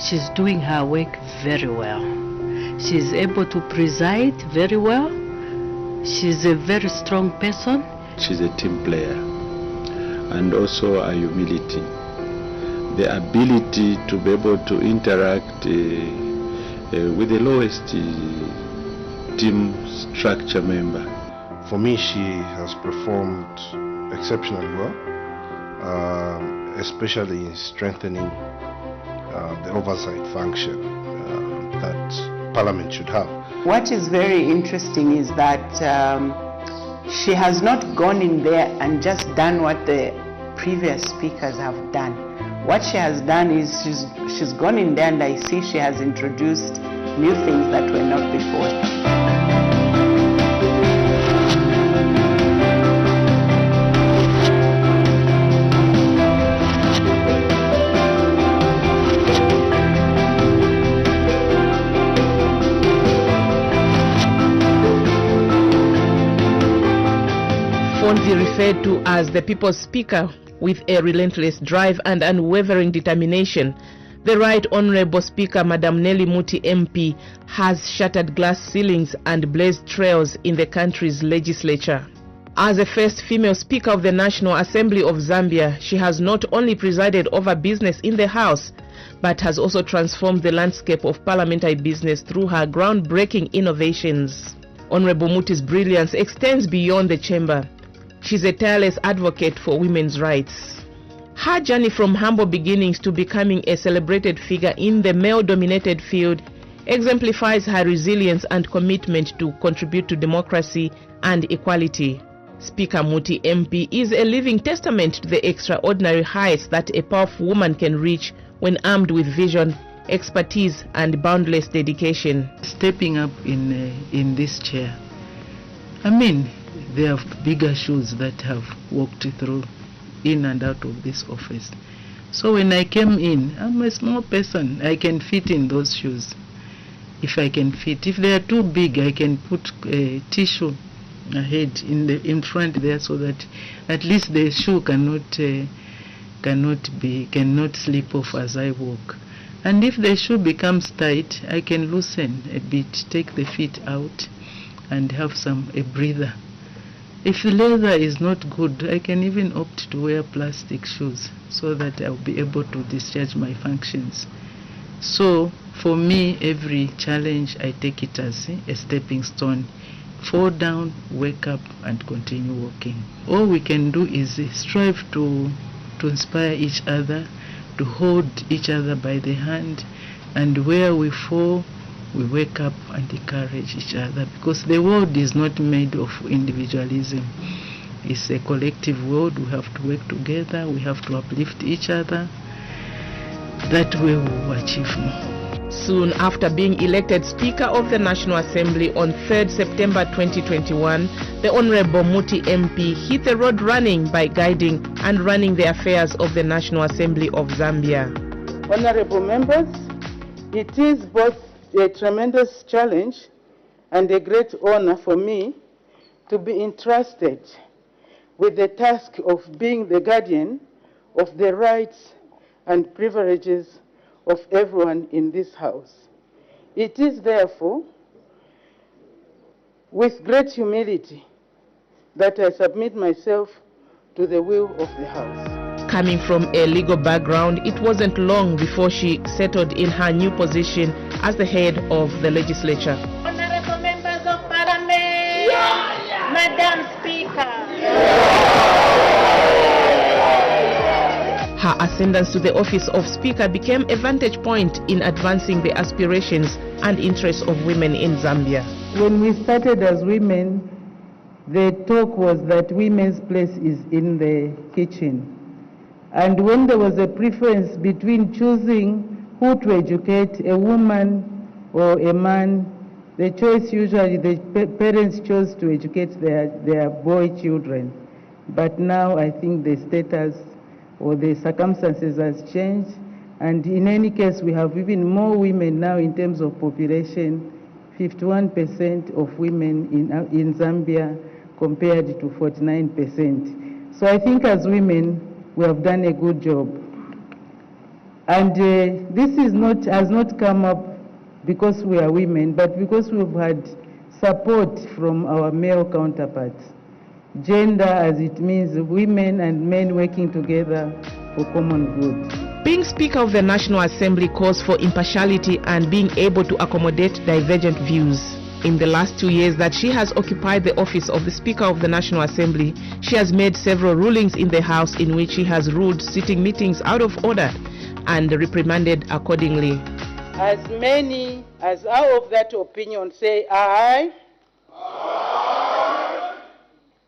She's doing her work very well. She's able to preside very well. She's a very strong person. She's a team player, and also a humility. The ability to be able to interact with the lowest team structure member. For me, she has performed exceptionally well, especially in strengthening the oversight function that Parliament should have. What is very interesting is that she has not gone in there and just done what the previous speakers have done. What she has done is she's gone in there, and I see she has introduced new things that were not before. Fonzi referred to as the people's speaker, with a relentless drive and unwavering determination. The Right Honourable Speaker, Madam Nelly Muti MP, has shattered glass ceilings and blazed trails in the country's legislature. As the first female Speaker of the National Assembly of Zambia, she has not only presided over business in the House, but has also transformed the landscape of parliamentary business through her groundbreaking innovations. Honourable Muti's brilliance extends beyond the chamber. She's a tireless advocate for women's rights. Her journey from humble beginnings to becoming a celebrated figure in the male-dominated field exemplifies her resilience and commitment to contribute to democracy and equality. Speaker Muti MP is a living testament to the extraordinary heights that a powerful woman can reach when armed with vision, expertise, and boundless dedication. Stepping up in this chair, I mean, there are bigger shoes that have walked through in and out of this office. So when I came in, I'm a small person. I can fit in those shoes. If I can fit. If they are too big, I can put a tissue ahead in front there, so that at least the shoe cannot slip off as I walk. And if the shoe becomes tight, I can loosen a bit, take the feet out, and have a breather. If the leather is not good, I can even opt to wear plastic shoes so that I'll be able to discharge my functions. So for me, every challenge, I take it as a stepping stone. Fall down, wake up, and continue walking. All we can do is strive to inspire each other, to hold each other by the hand, and where we fall, we wake up and encourage each other, because the world is not made of individualism. It's a collective world. We have to work together. We have to uplift each other. that way we will achieve more. Soon after being elected Speaker of the National Assembly on 3rd September 2021, the Honorable Muti MP hit the road running by guiding and running the affairs of the National Assembly of Zambia. Honorable members, it is both a tremendous challenge and a great honor for me to be entrusted with the task of being the guardian of the rights and privileges of everyone in this House. It is therefore with great humility that I submit myself to the will of the House. Coming from a legal background, it wasn't long before she settled in her new position as the head of the legislature. Honorable members of Parliament, Madam Speaker. Her ascendance to the office of Speaker became a vantage point in advancing the aspirations and interests of women in Zambia. When we started as women, the talk was that women's place is in the kitchen. And when there was a preference between choosing who to educate, a woman or a man, the choice usually, the parents chose to educate their boy children. But now I think the status or the circumstances has changed, and in any case we have even more women now in terms of population, 51% of women in Zambia compared to 49%. So I think as women we have done a good job. And this has not come up because we are women, but because we've had support from our male counterparts. Gender, as it means women and men working together for common good. Being Speaker of the National Assembly calls for impartiality and being able to accommodate divergent views. In the last 2 years that she has occupied the office of the Speaker of the National Assembly, she has made several rulings in the House in which she has ruled sitting meetings out of order and reprimanded accordingly. As many as are of that opinion say aye.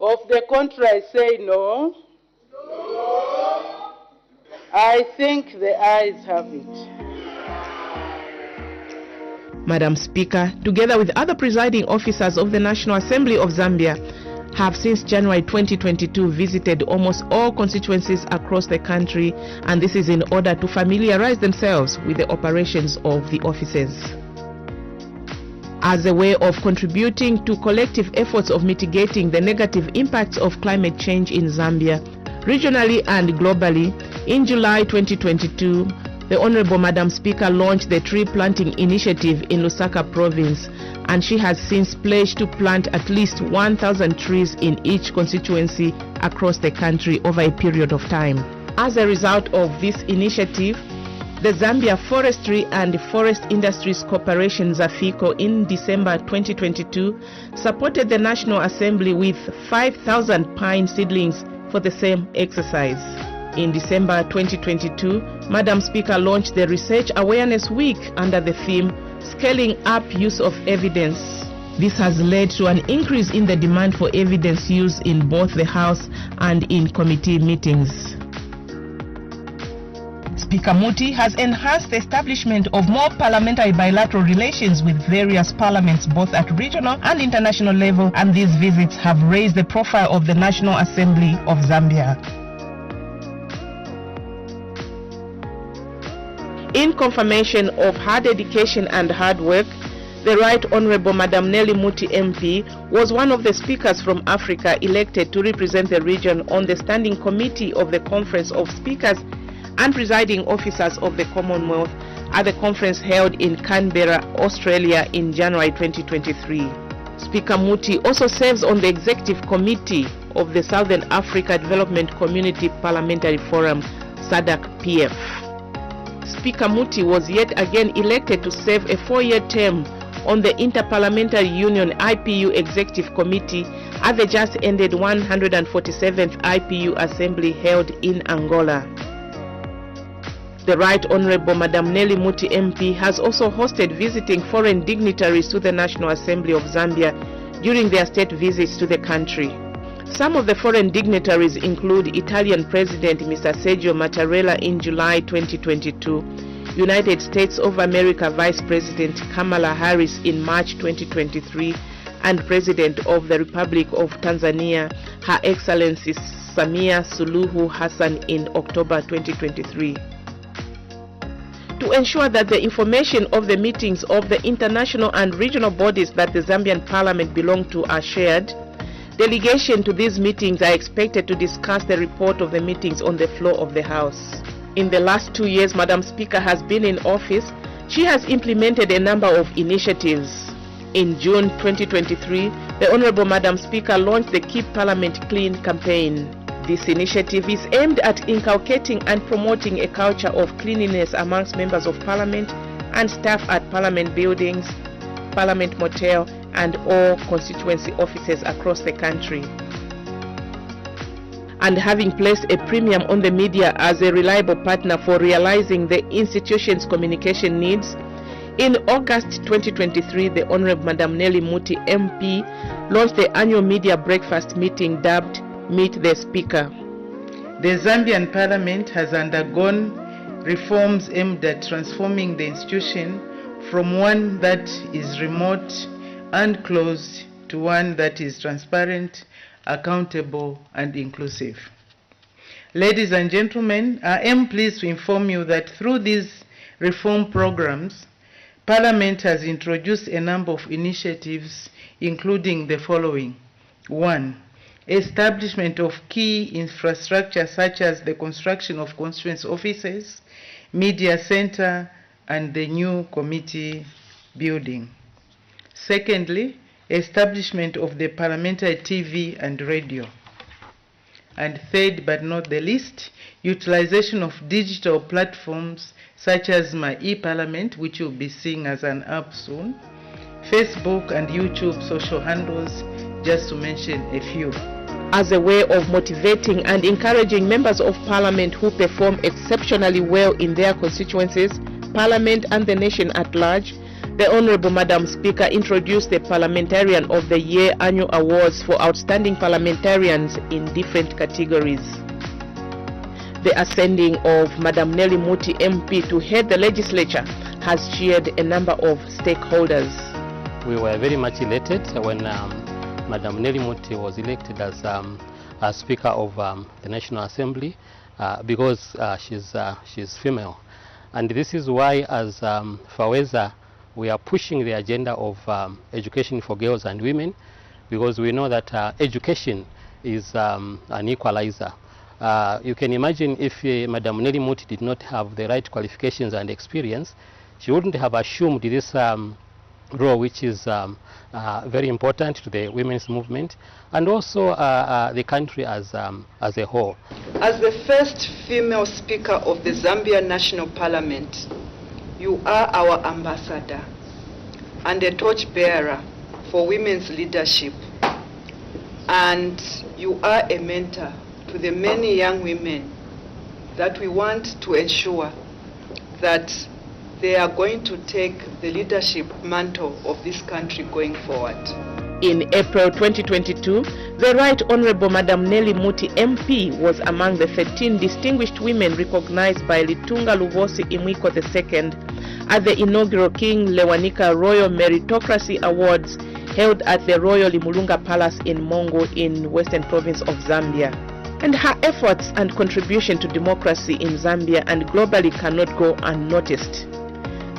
Of the contrary, say no. I think the ayes have it. Madam Speaker, together with other presiding officers of the National Assembly of Zambia, have since January 2022 visited almost all constituencies across the country, and this is in order to familiarize themselves with the operations of the offices. As a way of contributing to collective efforts of mitigating the negative impacts of climate change in Zambia, regionally and globally, in July 2022, the Honorable Madam Speaker launched the tree planting initiative in Lusaka province, and she has since pledged to plant at least 1,000 trees in each constituency across the country over a period of time. As a result of this initiative, the Zambia Forestry and Forest Industries Corporation Zafico in December 2022 supported the National Assembly with 5,000 pine seedlings for the same exercise. In December 2022, Madam Speaker launched the Research Awareness Week under the theme Scaling Up Use of Evidence. This has led to an increase in the demand for evidence use in both the House and in committee meetings. Speaker Muti has enhanced the establishment of more parliamentary bilateral relations with various parliaments both at regional and international level, and these visits have raised the profile of the National Assembly of Zambia. In confirmation of her dedication and hard work, the Right Honorable Madam Nelly Muti MP was one of the speakers from Africa elected to represent the region on the Standing Committee of the Conference of Speakers and Presiding Officers of the Commonwealth at the conference held in Canberra, Australia in January 2023. Speaker Muti also serves on the Executive Committee of the Southern Africa Development Community Parliamentary Forum, SADC-PF. Speaker Muti was yet again elected to serve a 4-year term on the Interparliamentary Union IPU Executive Committee at the just ended 147th IPU Assembly held in Angola. The Right Honorable Madam Nelly Muti MP has also hosted visiting foreign dignitaries to the National Assembly of Zambia during their state visits to the country. Some of the foreign dignitaries include Italian President Mr. Sergio Mattarella in July 2022, United States of America Vice President Kamala Harris in March 2023, and President of the Republic of Tanzania, Her Excellency Samia Suluhu Hassan in October 2023. To ensure that the information of the meetings of the international and regional bodies that the Zambian Parliament belong to are shared, delegation to these meetings are expected to discuss the report of the meetings on the floor of the House. In the last 2 years Madam Speaker has been in office, she has implemented a number of initiatives. In June 2023, the Honorable Madam Speaker launched the Keep Parliament Clean campaign. This initiative is aimed at inculcating and promoting a culture of cleanliness amongst members of Parliament and staff at Parliament buildings, Parliament motel, and all constituency offices across the country. And having placed a premium on the media as a reliable partner for realizing the institution's communication needs, in August 2023, the Honorable Madam Nelly Muti MP launched the annual media breakfast meeting dubbed Meet the Speaker. The Zambian Parliament has undergone reforms aimed at transforming the institution from one that is remote and closed to one that is transparent, accountable, and inclusive. Ladies and gentlemen, I am pleased to inform you that through these reform programs, Parliament has introduced a number of initiatives, including the following. 1. Establishment of key infrastructure such as the construction of constituency offices, media center, and the new committee building. Secondly, establishment of the parliamentary TV and radio. And third but not the least, utilization of digital platforms such as My e-Parliament, which you'll be seeing as an app soon, Facebook and YouTube social handles, just to mention a few. As a way of motivating and encouraging members of Parliament who perform exceptionally well in their constituencies, Parliament and the nation at large, the Honorable Madam Speaker introduced the Parliamentarian of the Year annual awards for outstanding parliamentarians in different categories. The ascending of Madam Nelly Muti MP to head the legislature has cheered a number of stakeholders. We were very much elated when Madam Nelly Muti was elected as Speaker of the National Assembly because she's female. And this is why as Faweza we are pushing the agenda of education for girls and women, because we know that education is an equalizer. You can imagine if Madam Nelly Muti did not have the right qualifications and experience, she wouldn't have assumed this role, which is very important to the women's movement and also the country as a whole. As the first female Speaker of the Zambia National Parliament, you are our ambassador and a torchbearer for women's leadership, and you are a mentor to the many young women that we want to ensure that they are going to take the leadership mantle of this country going forward. In April 2022, the Right Honorable Madam Nelly Muti MP was among the 13 distinguished women recognized by Litunga Luvosi Imwiko II at the inaugural King Lewanika Royal Meritocracy Awards held at the Royal Limulunga Palace in Mongo in Western Province of Zambia. And her efforts and contribution to democracy in Zambia and globally cannot go unnoticed.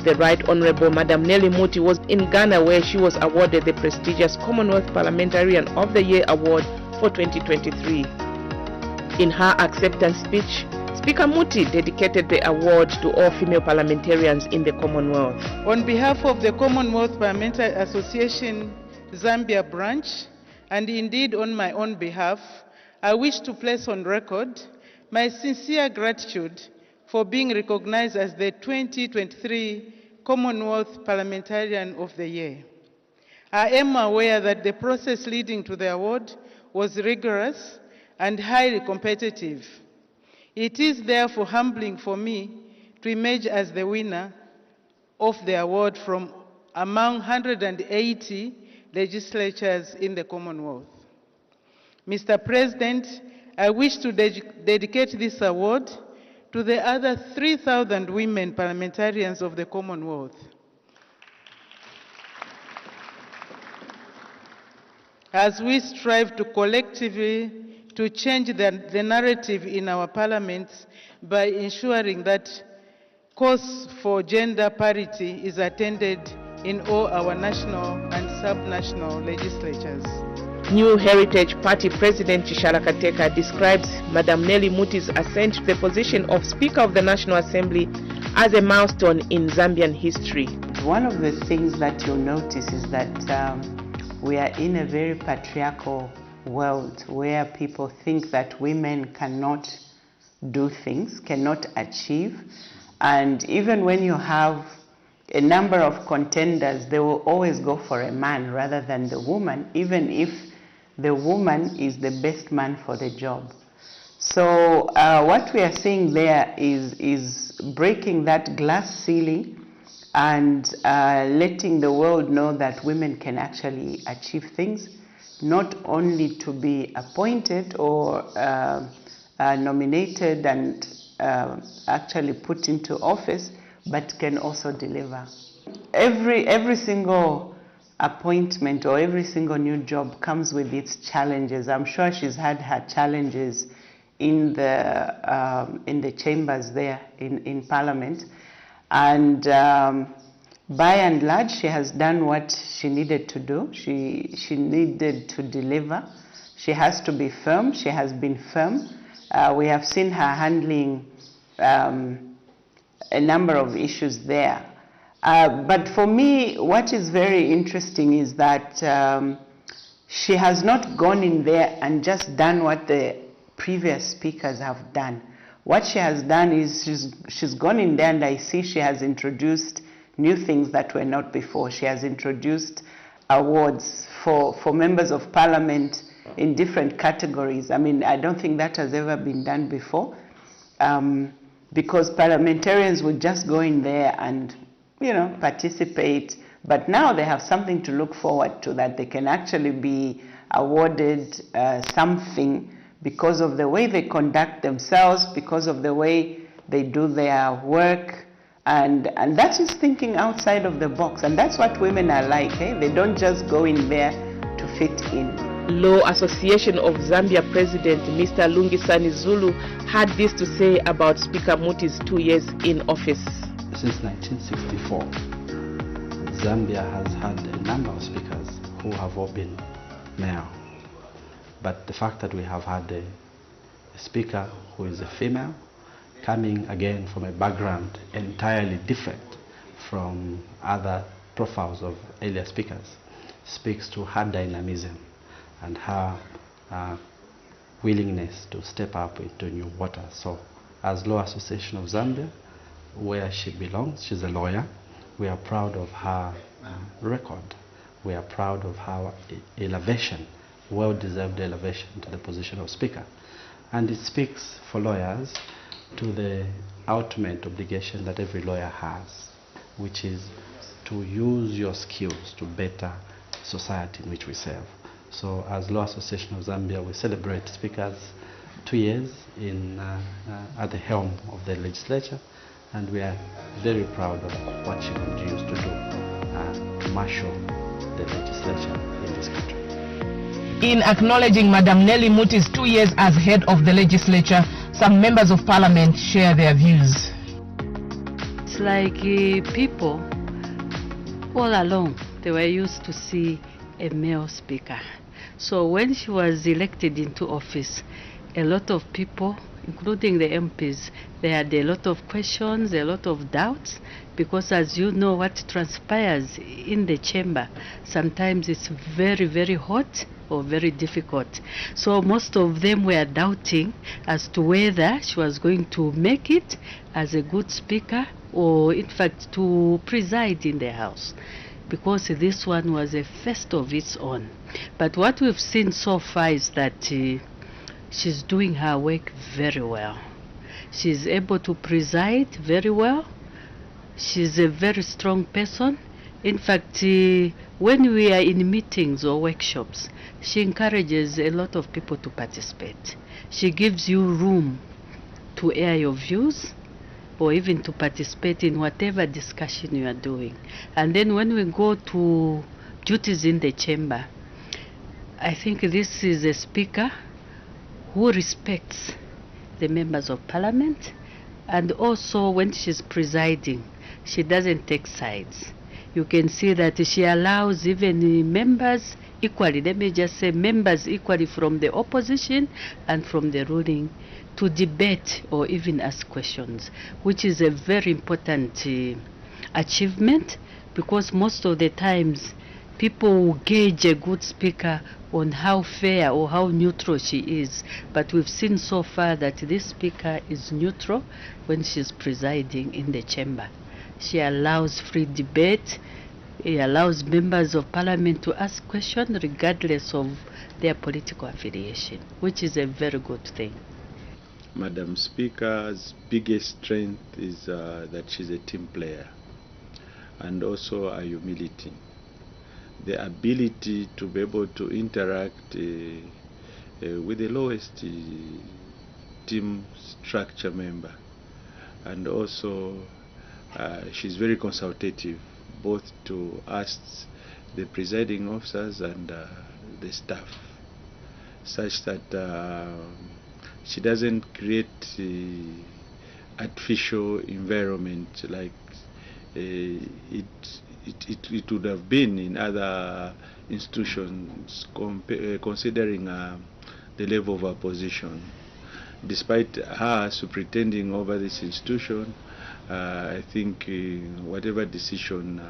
The Right Honorable Madam Nelly Muti was in Ghana, where she was awarded the prestigious Commonwealth Parliamentarian of the Year Award for 2023. In her acceptance speech, Speaker Muti dedicated the award to all female parliamentarians in the Commonwealth. On behalf of the Commonwealth Parliamentary Association Zambia branch, and indeed on my own behalf, I wish to place on record my sincere gratitude for being recognized as the 2023 Commonwealth Parliamentarian of the Year. I am aware that the process leading to the award was rigorous and highly competitive. It is therefore humbling for me to emerge as the winner of the award from among 180 legislatures in the Commonwealth. Mr. President, I wish to dedicate this award to the other 3,000 women parliamentarians of the Commonwealth. As we strive to collectively to change the narrative in our parliaments by ensuring that course for gender parity is attended in all our national and sub-national legislatures. New Heritage Party President Chishala Kateka describes Madam Nelly Muti's ascent to the position of Speaker of the National Assembly as a milestone in Zambian history. One of the things that you'll notice is that we are in a very patriarchal world where people think that women cannot do things, cannot achieve. And even when you have a number of contenders, they will always go for a man rather than the woman, even if the woman is the best man for the job. So what we are seeing there is breaking that glass ceiling and letting the world know that women can actually achieve things, not only to be appointed or nominated and actually put into office, but can also deliver. Every single appointment or every single new job comes with its challenges. I'm sure she's had her challenges in the chambers there in Parliament, and by and large she has done what she needed to do. She needed to deliver. She has to be firm. She has been firm. We have seen her handling a number of issues there. But for me, what is very interesting is that she has not gone in there and just done what the previous speakers have done. What she has done is she's gone in there, and I see she has introduced new things that were not before. She has introduced awards for members of parliament in different categories. I mean, I don't think that has ever been done before, because parliamentarians would just go in there and, you know, participate. But now they have something to look forward to, that they can actually be awarded something because of the way they conduct themselves, because of the way they do their work. And that is thinking outside of the box. And that's what women are like. Eh? They don't just go in there to fit in. Law Association of Zambia President Mr. Lungisani Zulu had this to say about Speaker Muti's 2 years in office. Since 1964, Zambia has had a number of speakers who have all been male. But the fact that we have had a speaker who is a female, coming again from a background entirely different from other profiles of earlier speakers, speaks to her dynamism and her willingness to step up into new waters. So as Law Association of Zambia, where she belongs, she's a lawyer, we are proud of her record. We are proud of her elevation, well-deserved elevation to the position of Speaker. And it speaks for lawyers to the ultimate obligation that every lawyer has, which is to use your skills to better society in which we serve. So as Law Association of Zambia, we celebrate Speaker's 2 years at the helm of the legislature, and we are very proud of what she continues to do to marshal the legislature in this country. In acknowledging Madam Nelly Muti's 2 years as head of the legislature, some members of parliament share their views. It's like people all along, they were used to see a male speaker. So when she was elected into office, a lot of people, including the MPs, they had a lot of questions, a lot of doubts, because as you know what transpires in the chamber, sometimes it's very, very hot or very difficult. So most of them were doubting as to whether she was going to make it as a good speaker or in fact to preside in the House, because this one was a first of its own. But what we've seen so far is that she's doing her work very well. She's able to preside very well. She's a very strong person, In fact, when we are in meetings or workshops, she encourages a lot of people to participate. She gives you room to air your views or even to participate in whatever discussion you are doing. And then when we go to duties in the chamber, I think this is a speaker who respects the members of parliament, and also when she's presiding, she doesn't take sides. You can see that she allows even members equally, let me just say members equally from the opposition and from the ruling to debate or even ask questions, which is a very important achievement, because most of the times people will gauge a good speaker on how fair or how neutral she is. But we've seen so far that this speaker is neutral when she's presiding in the chamber. She allows free debate. It allows members of parliament to ask questions regardless of their political affiliation, which is a very good thing. Madam Speaker's biggest strength is that she's a team player, and also her humility. The ability to be able to interact with the lowest team structure member, and also she's very consultative, both to us, the presiding officers, and the staff, such that she doesn't create artificial environment like it would have been in other institutions, considering the level of her position. Despite her superintending over this institution, I think whatever decision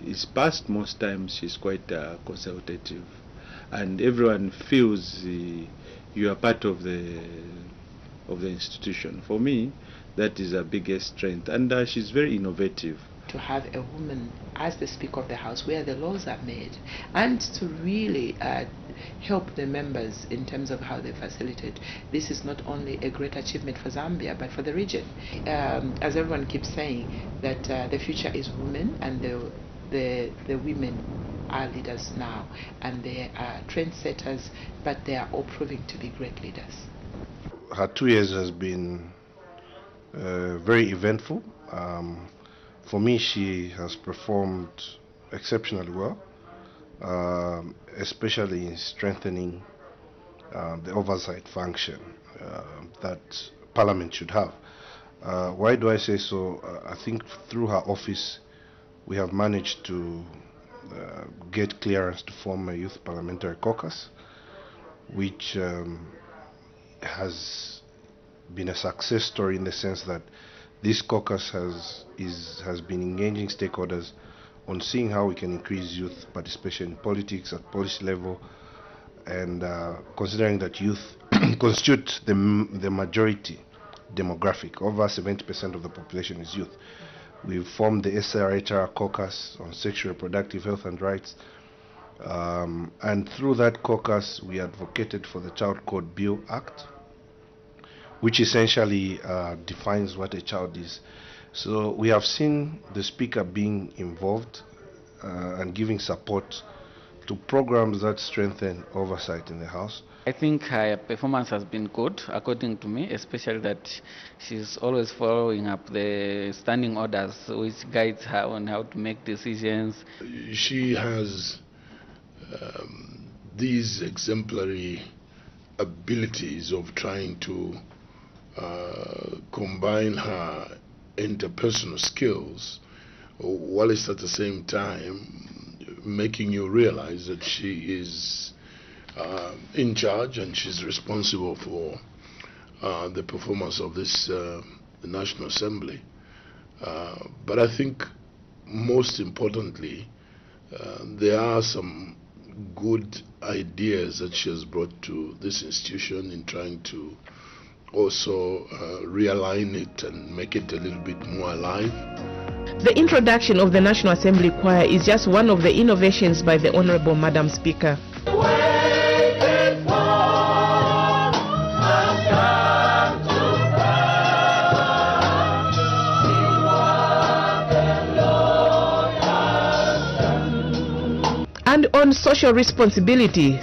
is passed, most times she's quite consultative, and everyone feels you are part of the institution. For me, that is her biggest strength, and she's very innovative. To have a woman as the Speaker of the House where the laws are made, and to really help the members in terms of how they facilitate. This is not only a great achievement for Zambia, but for the region. As everyone keeps saying, that the future is women, and the women are leaders now, and they are trendsetters, but they are all proving to be great leaders. Her 2 years has been very eventful. For me, she has performed exceptionally well, especially in strengthening the oversight function that Parliament should have. Why do I say so? I think through her office, we have managed to get clearance to form a youth parliamentary caucus, which has been a success story in the sense that this caucus has been engaging stakeholders on seeing how we can increase youth participation in politics at policy level, and considering that youth constitute the majority demographic. Over 70% of the population is youth. We've formed the SRHR caucus on sexual reproductive health and rights, and through that caucus we advocated for the Child Code Bill Act, which essentially defines what a child is. So we have seen the Speaker being involved and giving support to programs that strengthen oversight in the House. I think her performance has been good, according to me, especially that she's always following up the standing orders, which guides her on how to make decisions. She has these exemplary abilities of trying to combine her interpersonal skills, whilst at the same time making you realize that she is in charge and she's responsible for the performance of this the National Assembly. But I think most importantly, there are some good ideas that she has brought to this institution in trying to also realign it and make it a little bit more alive. The introduction of the National Assembly Choir is just one of the innovations by the Honorable Madam Speaker. own social responsibility